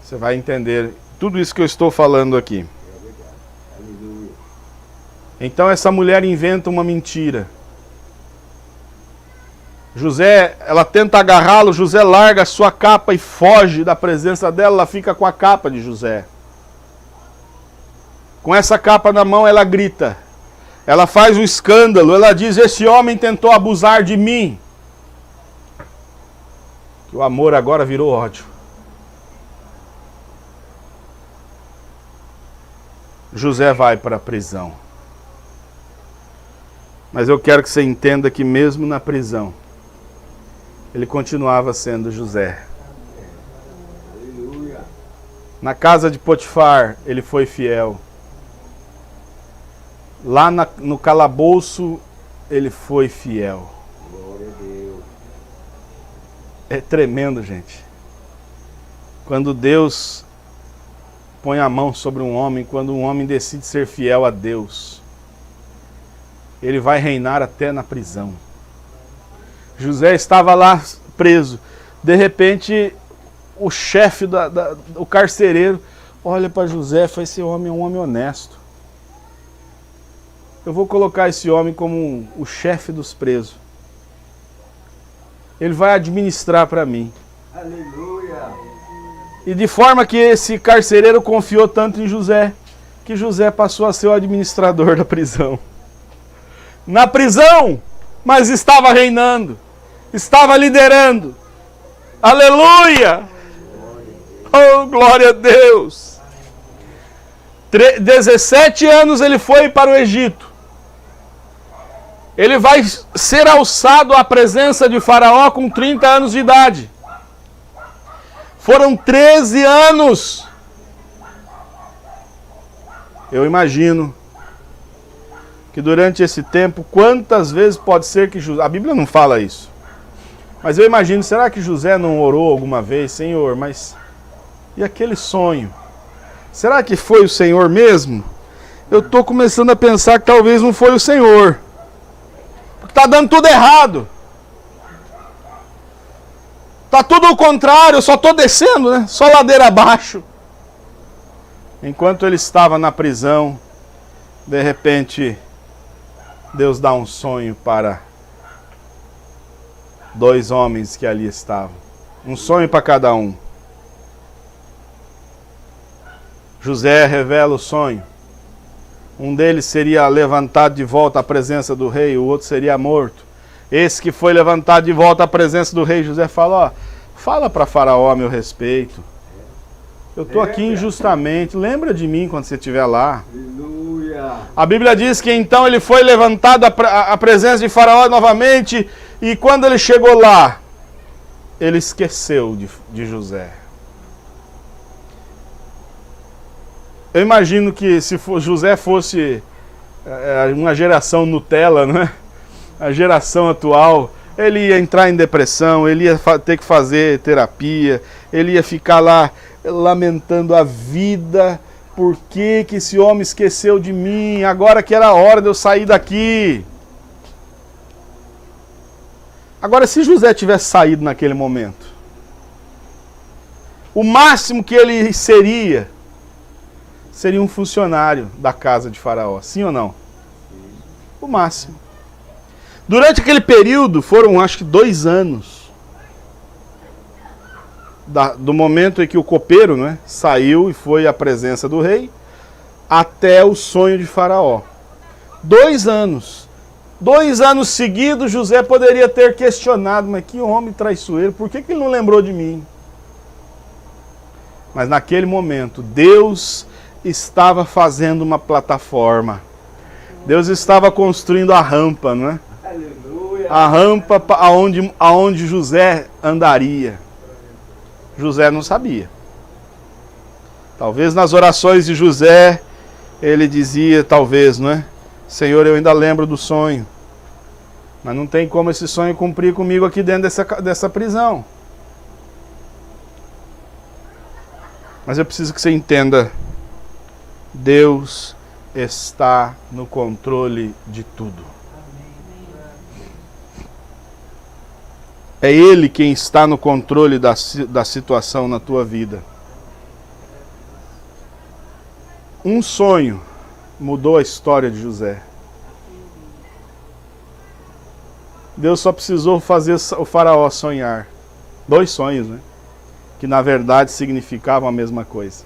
Você vai entender tudo isso que eu estou falando aqui. Então essa mulher inventa uma mentira. José, ela tenta agarrá-lo, José larga a sua capa e foge da presença dela, ela fica com a capa de José. Com essa capa na mão, ela grita. Ela faz um escândalo, ela diz, esse homem tentou abusar de mim. Que o amor agora virou ódio. José vai para a prisão. Mas eu quero que você entenda que mesmo na prisão, ele continuava sendo José. Na casa de Potifar, ele foi fiel. Lá no calabouço, ele foi fiel. Glória a Deus. É tremendo, gente. Quando Deus põe a mão sobre um homem, quando um homem decide ser fiel a Deus, ele vai reinar até na prisão. José estava lá preso. De repente, o chefe, o carcereiro, olha para José e fala, esse homem é um homem honesto. Eu vou colocar esse homem como o chefe dos presos. Ele vai administrar para mim. Aleluia. E de forma que esse carcereiro confiou tanto em José, que José passou a ser o administrador da prisão. Na prisão, mas estava reinando, estava liderando. Aleluia! Oh, glória a Deus! 17 anos ele foi para o Egito. Ele vai ser alçado à presença de Faraó com 30 anos de idade. Foram 13 anos. Eu imagino que durante esse tempo, quantas vezes pode ser que José... A Bíblia não fala isso. Mas eu imagino, será que José não orou alguma vez? Senhor, mas... E aquele sonho? Será que foi o Senhor mesmo? Eu estou começando a pensar que talvez não foi o Senhor. Porque está dando tudo errado. Está tudo ao contrário, eu só estou descendo, né? Só ladeira abaixo. Enquanto ele estava na prisão, de repente, Deus dá um sonho para 2 homens que ali estavam. Um sonho para cada um. José revela o sonho. Um deles seria levantado de volta à presença do rei, o outro seria morto. Esse que foi levantado de volta à presença do rei, José fala, ó, fala para Faraó a meu respeito. Eu estou aqui injustamente, lembra de mim quando você estiver lá. Aleluia. A Bíblia diz que então ele foi levantado à presença de Faraó novamente, e quando ele chegou lá, ele esqueceu de José. Eu imagino que se José fosse uma geração Nutella, não é? A geração atual, ele ia entrar em depressão, ele ia ter que fazer terapia, ele ia ficar lá lamentando a vida, por que esse homem esqueceu de mim, agora que era a hora de eu sair daqui. Agora, se José tivesse saído naquele momento, o máximo que ele seria um funcionário da casa de Faraó, sim ou não? O máximo. Durante aquele período, foram acho que 2 anos, do momento em que o copeiro, né, saiu e foi à presença do rei, até o sonho de Faraó. 2 anos. 2 anos seguidos, José poderia ter questionado, mas que homem traiçoeiro, por que ele não lembrou de mim? Mas naquele momento, Deus estava fazendo uma plataforma. Deus estava construindo a rampa, não é? Aleluia. A rampa aonde José andaria. José não sabia. Talvez nas orações de José, ele dizia, talvez, não é? Senhor, eu ainda lembro do sonho. Mas não tem como esse sonho cumprir comigo aqui dentro dessa prisão. Mas eu preciso que você entenda. Deus está no controle de tudo. É Ele quem está no controle da situação na tua vida. Um sonho mudou a história de José. Deus só precisou fazer o faraó sonhar. 2 sonhos, né? Que na verdade significavam a mesma coisa.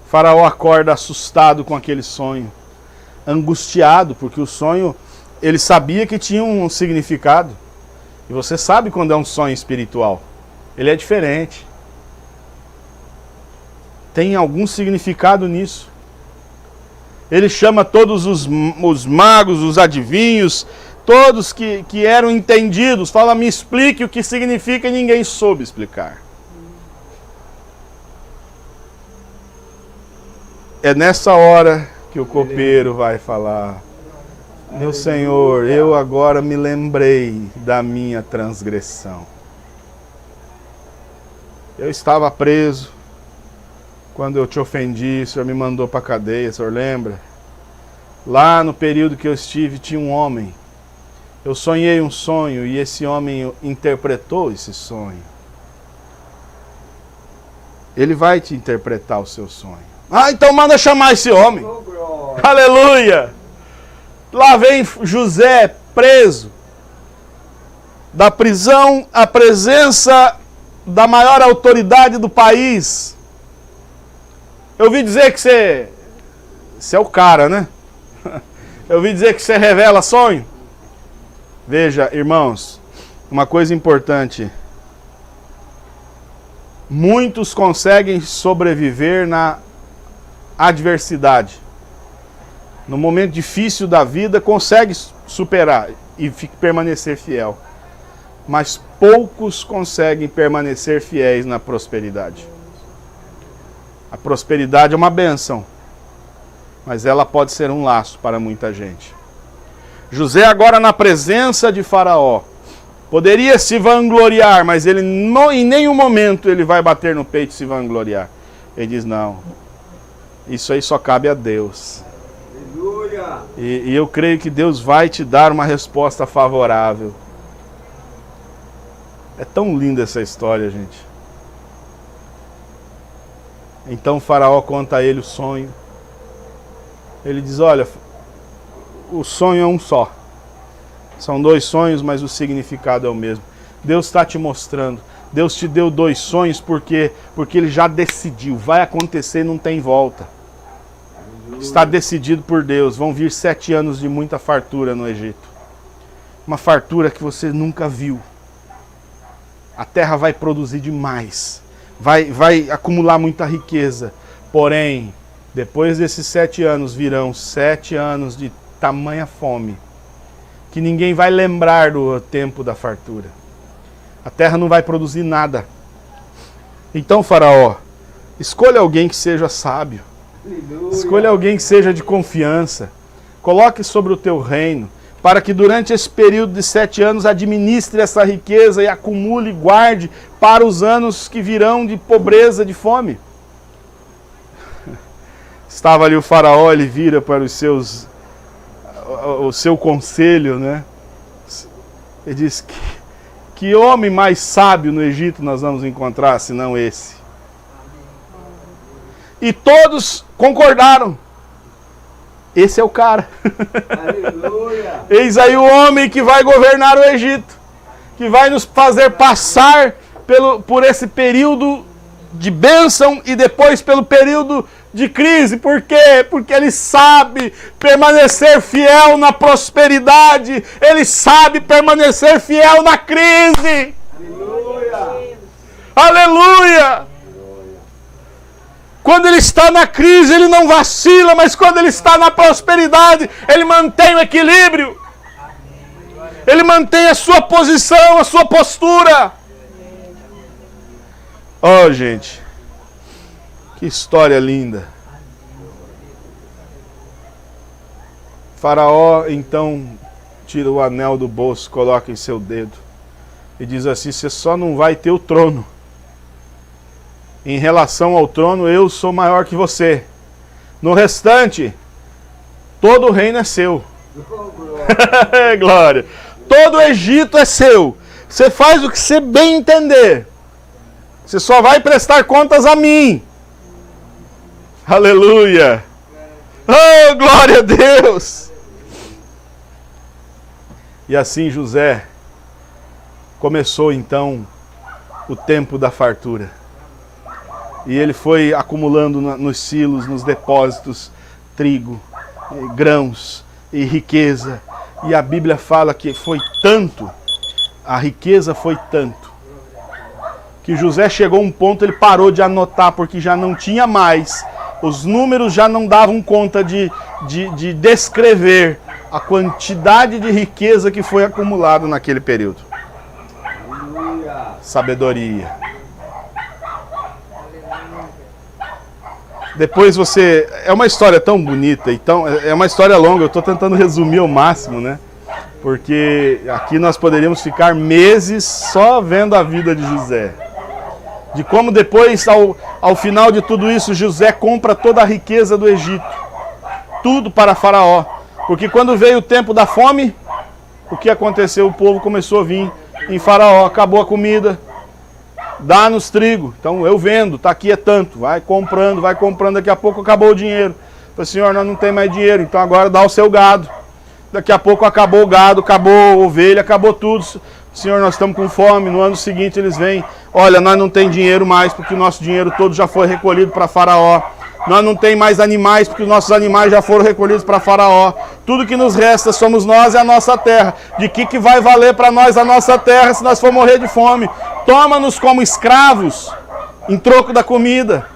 O faraó acorda assustado com aquele sonho, angustiado, porque o sonho, ele sabia que tinha um significado. E você sabe quando é um sonho espiritual. Ele é diferente. Tem algum significado nisso. Ele chama todos os magos, os adivinhos, todos que eram entendidos. Fala, me explique o que significa, e ninguém soube explicar. É nessa hora que o copeiro vai falar, meu Senhor, eu agora me lembrei da minha transgressão. Eu estava preso quando eu te ofendi, o Senhor me mandou para a cadeia, o Senhor lembra? Lá no período que eu estive, tinha um homem. Eu sonhei um sonho e esse homem interpretou esse sonho. Ele vai te interpretar o seu sonho. Ah, então manda chamar esse homem. Oh, aleluia! Lá vem José preso. Da prisão à presença da maior autoridade do país. Eu ouvi dizer que você é o cara, né? Eu ouvi dizer que você revela sonho. Veja, irmãos, uma coisa importante. Muitos conseguem sobreviver na adversidade. No momento difícil da vida, consegue superar e permanecer fiel. Mas poucos conseguem permanecer fiéis na prosperidade. A prosperidade é uma bênção, mas ela pode ser um laço para muita gente. José agora na presença de Faraó, poderia se vangloriar, mas ele em nenhum momento ele vai bater no peito e se vangloriar. Ele diz, não, isso aí só cabe a Deus. E eu creio que Deus vai te dar uma resposta favorável. É tão linda essa história, gente. Então Faraó conta a ele o sonho. Ele diz, olha, o sonho é um só. São 2 sonhos, mas o significado é o mesmo. Deus está te mostrando. Deus te deu 2 sonhos porque Ele já decidiu. Vai acontecer, não tem volta. Está decidido por Deus. Vão vir 7 anos de muita fartura no Egito. Uma fartura que você nunca viu. A terra vai produzir demais. Vai acumular muita riqueza. Porém, depois desses 7 anos virão 7 anos de tamanha fome que ninguém vai lembrar do tempo da fartura. A terra não vai produzir nada. Então, Faraó, escolha alguém que seja sábio. Escolha alguém que seja de confiança. Coloque sobre o teu reino, para que durante esse período de 7 anos administre essa riqueza e acumule e guarde para os anos que virão de pobreza, de fome. Estava ali o Faraó, ele vira para o seu conselho, né? Ele diz que homem mais sábio no Egito nós vamos encontrar, senão esse. E todos concordaram. Esse é o cara. Aleluia. Eis aí o homem que vai governar o Egito, que vai nos fazer passar por esse período de bênção e depois pelo período de crise. Por quê? Porque ele sabe permanecer fiel na prosperidade. Ele sabe permanecer fiel na crise. Aleluia! Aleluia! Quando ele está na crise, ele não vacila, mas quando ele está na prosperidade, ele mantém o equilíbrio. Ele mantém a sua posição, a sua postura. Oh, gente, que história linda. Faraó, então, tira o anel do bolso, coloca em seu dedo e diz assim, você só não vai ter o trono. Em relação ao trono, eu sou maior que você. No restante, todo o reino é seu. Glória. Todo o Egito é seu. Você faz o que você bem entender. Você só vai prestar contas a mim. Aleluia. Oh, glória a Deus. E assim José começou então o tempo da fartura. E ele foi acumulando nos silos, nos depósitos, trigo, grãos e riqueza. E a Bíblia fala que foi tanto, a riqueza foi tanto, que José chegou a um ponto, ele parou de anotar, porque já não tinha mais. Os números já não davam conta de descrever a quantidade de riqueza que foi acumulada naquele período. Sabedoria. Depois você... É uma história tão bonita, então é uma história longa, eu estou tentando resumir ao máximo, né? Porque aqui nós poderíamos ficar meses só vendo a vida de José. De como depois, ao final de tudo isso, José compra toda a riqueza do Egito. Tudo para Faraó. Porque quando veio o tempo da fome, o que aconteceu? O povo começou a vir em Faraó, acabou a comida. Dá-nos trigo, então eu vendo, tá aqui é tanto, vai comprando, daqui a pouco acabou o dinheiro. Falei, Senhor, nós não tem mais dinheiro, então agora dá o seu gado. Daqui a pouco acabou o gado, acabou a ovelha, acabou tudo. Senhor, nós estamos com fome, no ano seguinte eles vêm, olha, nós não tem dinheiro mais, porque o nosso dinheiro todo já foi recolhido para Faraó. Nós não tem mais animais, porque os nossos animais já foram recolhidos para Faraó. Tudo que nos resta somos nós e a nossa terra. De que vai valer para nós a nossa terra se nós for morrer de fome? Toma-nos como escravos em troco da comida.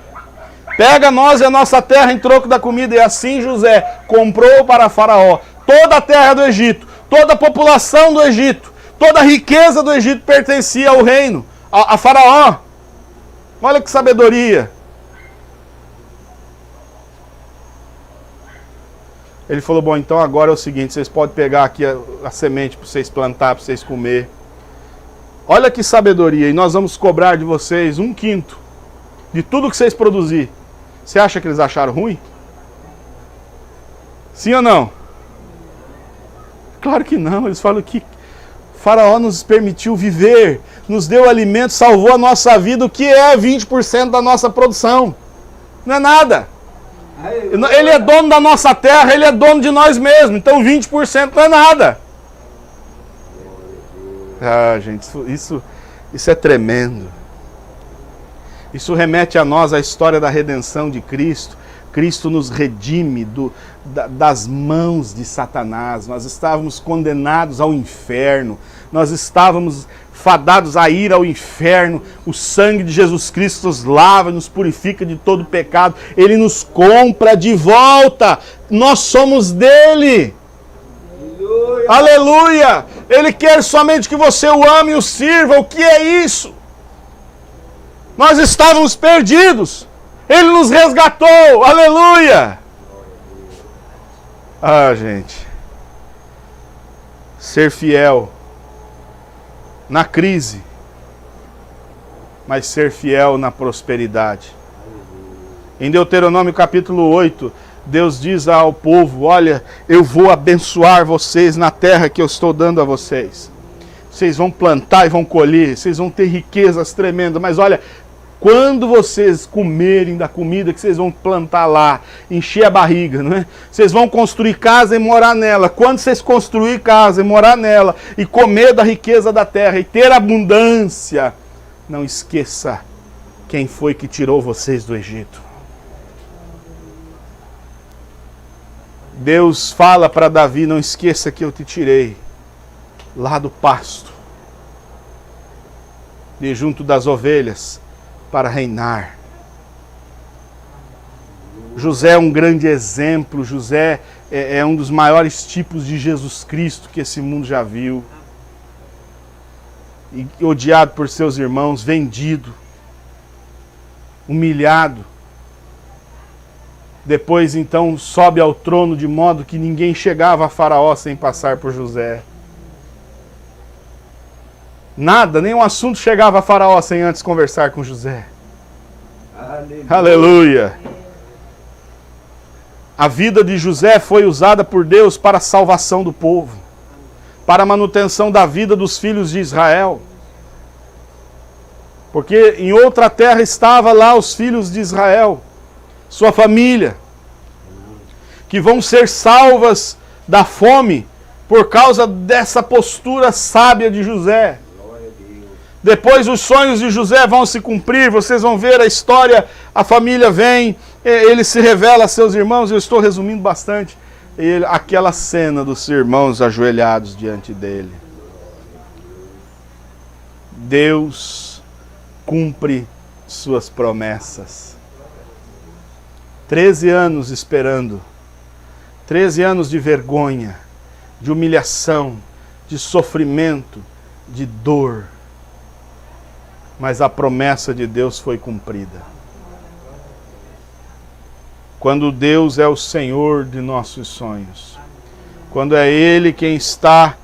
Pega nós e a nossa terra em troco da comida. E assim José comprou para Faraó toda a terra do Egito, toda a população do Egito, toda a riqueza do Egito pertencia ao reino, a Faraó. Olha que sabedoria. Ele falou, bom, então agora é o seguinte, vocês podem pegar aqui a semente para vocês plantar, para vocês comer. Olha que sabedoria, e nós vamos cobrar de vocês 1/5 de tudo que vocês produzirem. Você acha que eles acharam ruim? Sim ou não? Claro que não, eles falam que Faraó nos permitiu viver, nos deu alimento, salvou a nossa vida, o que é 20% da nossa produção? Não é nada. Ele é dono da nossa terra, ele é dono de nós mesmos, então 20% não é nada. Ah, gente, isso é tremendo. Isso remete a nós a história da redenção de Cristo. Cristo nos redime das mãos de Satanás. Nós estávamos condenados ao inferno. Nós estávamos fadados a ir ao inferno. O sangue de Jesus Cristo nos lava, nos purifica de todo pecado. Ele nos compra de volta. Nós somos dele. Aleluia! Aleluia! Ele quer somente que você o ame e o sirva. O que é isso? Nós estávamos perdidos. Ele nos resgatou. Aleluia! Ah, gente. Ser fiel na crise, mas ser fiel na prosperidade. Em Deuteronômio capítulo 8, Deus diz ao povo, olha, eu vou abençoar vocês na terra que eu estou dando a vocês. Vocês vão plantar e vão colher, vocês vão ter riquezas tremendas, mas olha, quando vocês comerem da comida que vocês vão plantar lá, encher a barriga, não é? Vocês vão construir casa e morar nela. Quando vocês construir casa e morar nela, e comer da riqueza da terra, e ter abundância, não esqueça quem foi que tirou vocês do Egito. Deus fala para Davi, não esqueça que eu te tirei lá do pasto, de junto das ovelhas, para reinar. José é um grande exemplo. José é um dos maiores tipos de Jesus Cristo que esse mundo já viu. E odiado por seus irmãos, vendido, humilhado. Depois então sobe ao trono de modo que ninguém chegava a Faraó sem passar por José. Nada, nenhum assunto chegava a Faraó sem antes conversar com José. Aleluia. Aleluia. A vida de José foi usada por Deus para a salvação do povo, para a manutenção da vida dos filhos de Israel. Porque em outra terra estava lá os filhos de Israel, sua família, que vão ser salvas da fome por causa dessa postura sábia de José. Depois os sonhos de José vão se cumprir, vocês vão ver a história, a família vem, ele se revela a seus irmãos, eu estou resumindo bastante, aquela cena dos irmãos ajoelhados diante dele. Deus cumpre suas promessas. 13 anos esperando, 13 anos de vergonha, de humilhação, de sofrimento, de dor. Mas a promessa de Deus foi cumprida. Quando Deus é o Senhor de nossos sonhos, quando é Ele quem está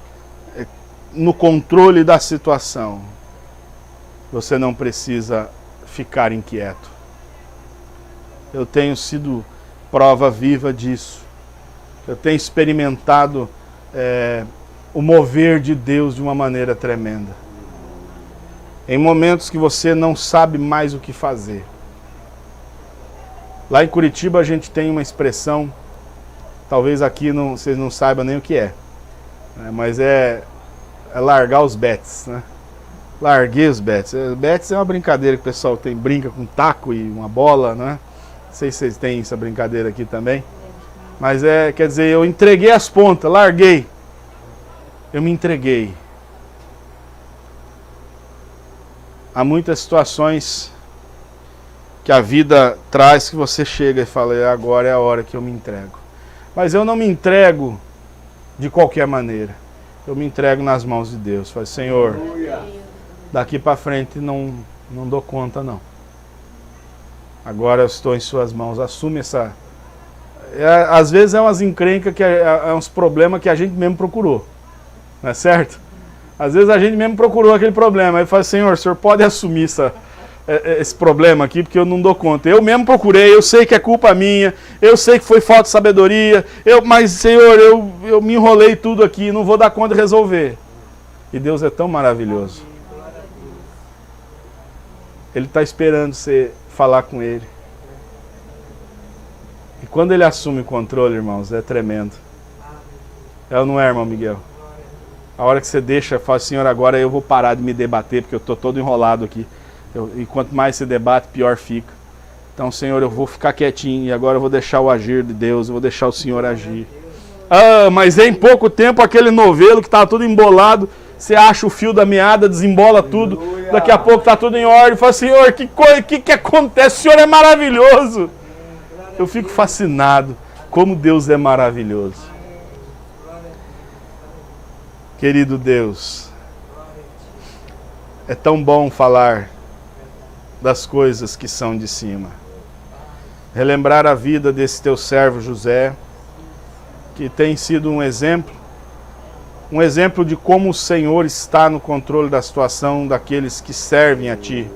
no controle da situação, você não precisa ficar inquieto. Eu tenho sido prova viva disso. Eu tenho experimentado o mover de Deus de uma maneira tremenda. Em momentos que você não sabe mais o que fazer. Lá em Curitiba a gente tem uma expressão, talvez aqui vocês não saibam nem o que é, né? Mas é largar os bets, né? Larguei os bets. Bets é uma brincadeira que o pessoal brinca com taco e uma bola, né? Não sei se vocês têm essa brincadeira aqui também. Mas quer dizer, eu entreguei as pontas, larguei. Eu me entreguei. Há muitas situações que a vida traz, que você chega e fala, agora é a hora que eu me entrego. Mas eu não me entrego de qualquer maneira. Eu me entrego nas mãos de Deus. Falo, Senhor, daqui para frente não dou conta não. Agora eu estou em suas mãos. Assume essa... às vezes é umas encrencas, é uns problemas que a gente mesmo procurou. Não é certo? Às vezes a gente mesmo procurou aquele problema. Aí fala, Senhor, o Senhor pode assumir esse problema aqui, porque eu não dou conta. Eu mesmo procurei, eu sei que é culpa minha, eu sei que foi falta de sabedoria, mas, Senhor, eu me enrolei tudo aqui, não vou dar conta de resolver. E Deus é tão maravilhoso. Ele está esperando você falar com Ele. E quando Ele assume o controle, irmãos, é tremendo. É ou não é, irmão Miguel? A hora que você deixa, fala, Senhor, agora eu vou parar de me debater, porque eu estou todo enrolado aqui. E quanto mais se debate, pior fica. Então, Senhor, eu vou ficar quietinho, e agora eu vou deixar o agir de Deus, eu vou deixar o Senhor agir. Mas em pouco tempo, aquele novelo que estava tudo embolado, você acha o fio da meada, desembola tudo, daqui a pouco está tudo em ordem, fala, Senhor, que acontece? O Senhor é maravilhoso. Eu fico fascinado como Deus é maravilhoso. Querido Deus, é tão bom falar das coisas que são de cima. Relembrar a vida desse teu servo José, que tem sido um exemplo de como o Senhor está no controle da situação daqueles que servem a Ti.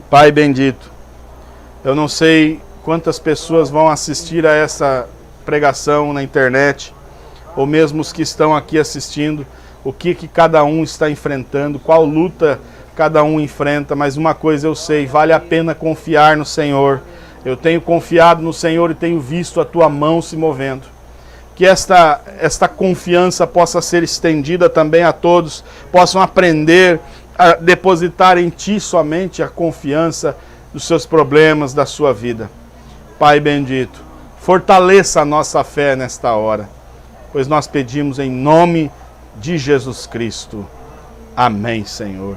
Pai bendito, eu não sei quantas pessoas vão assistir a essa pregação na internet, ou mesmo os que estão aqui assistindo, o que cada um está enfrentando, qual luta cada um enfrenta, mas uma coisa eu sei, vale a pena confiar no Senhor. Eu tenho confiado no Senhor e tenho visto a Tua mão se movendo. Que esta confiança possa ser estendida também a todos, possam aprender a depositar em Ti somente a confiança dos seus problemas, da sua vida. Pai bendito, fortaleça a nossa fé nesta hora, pois nós pedimos em nome de Jesus Cristo. Amém, Senhor.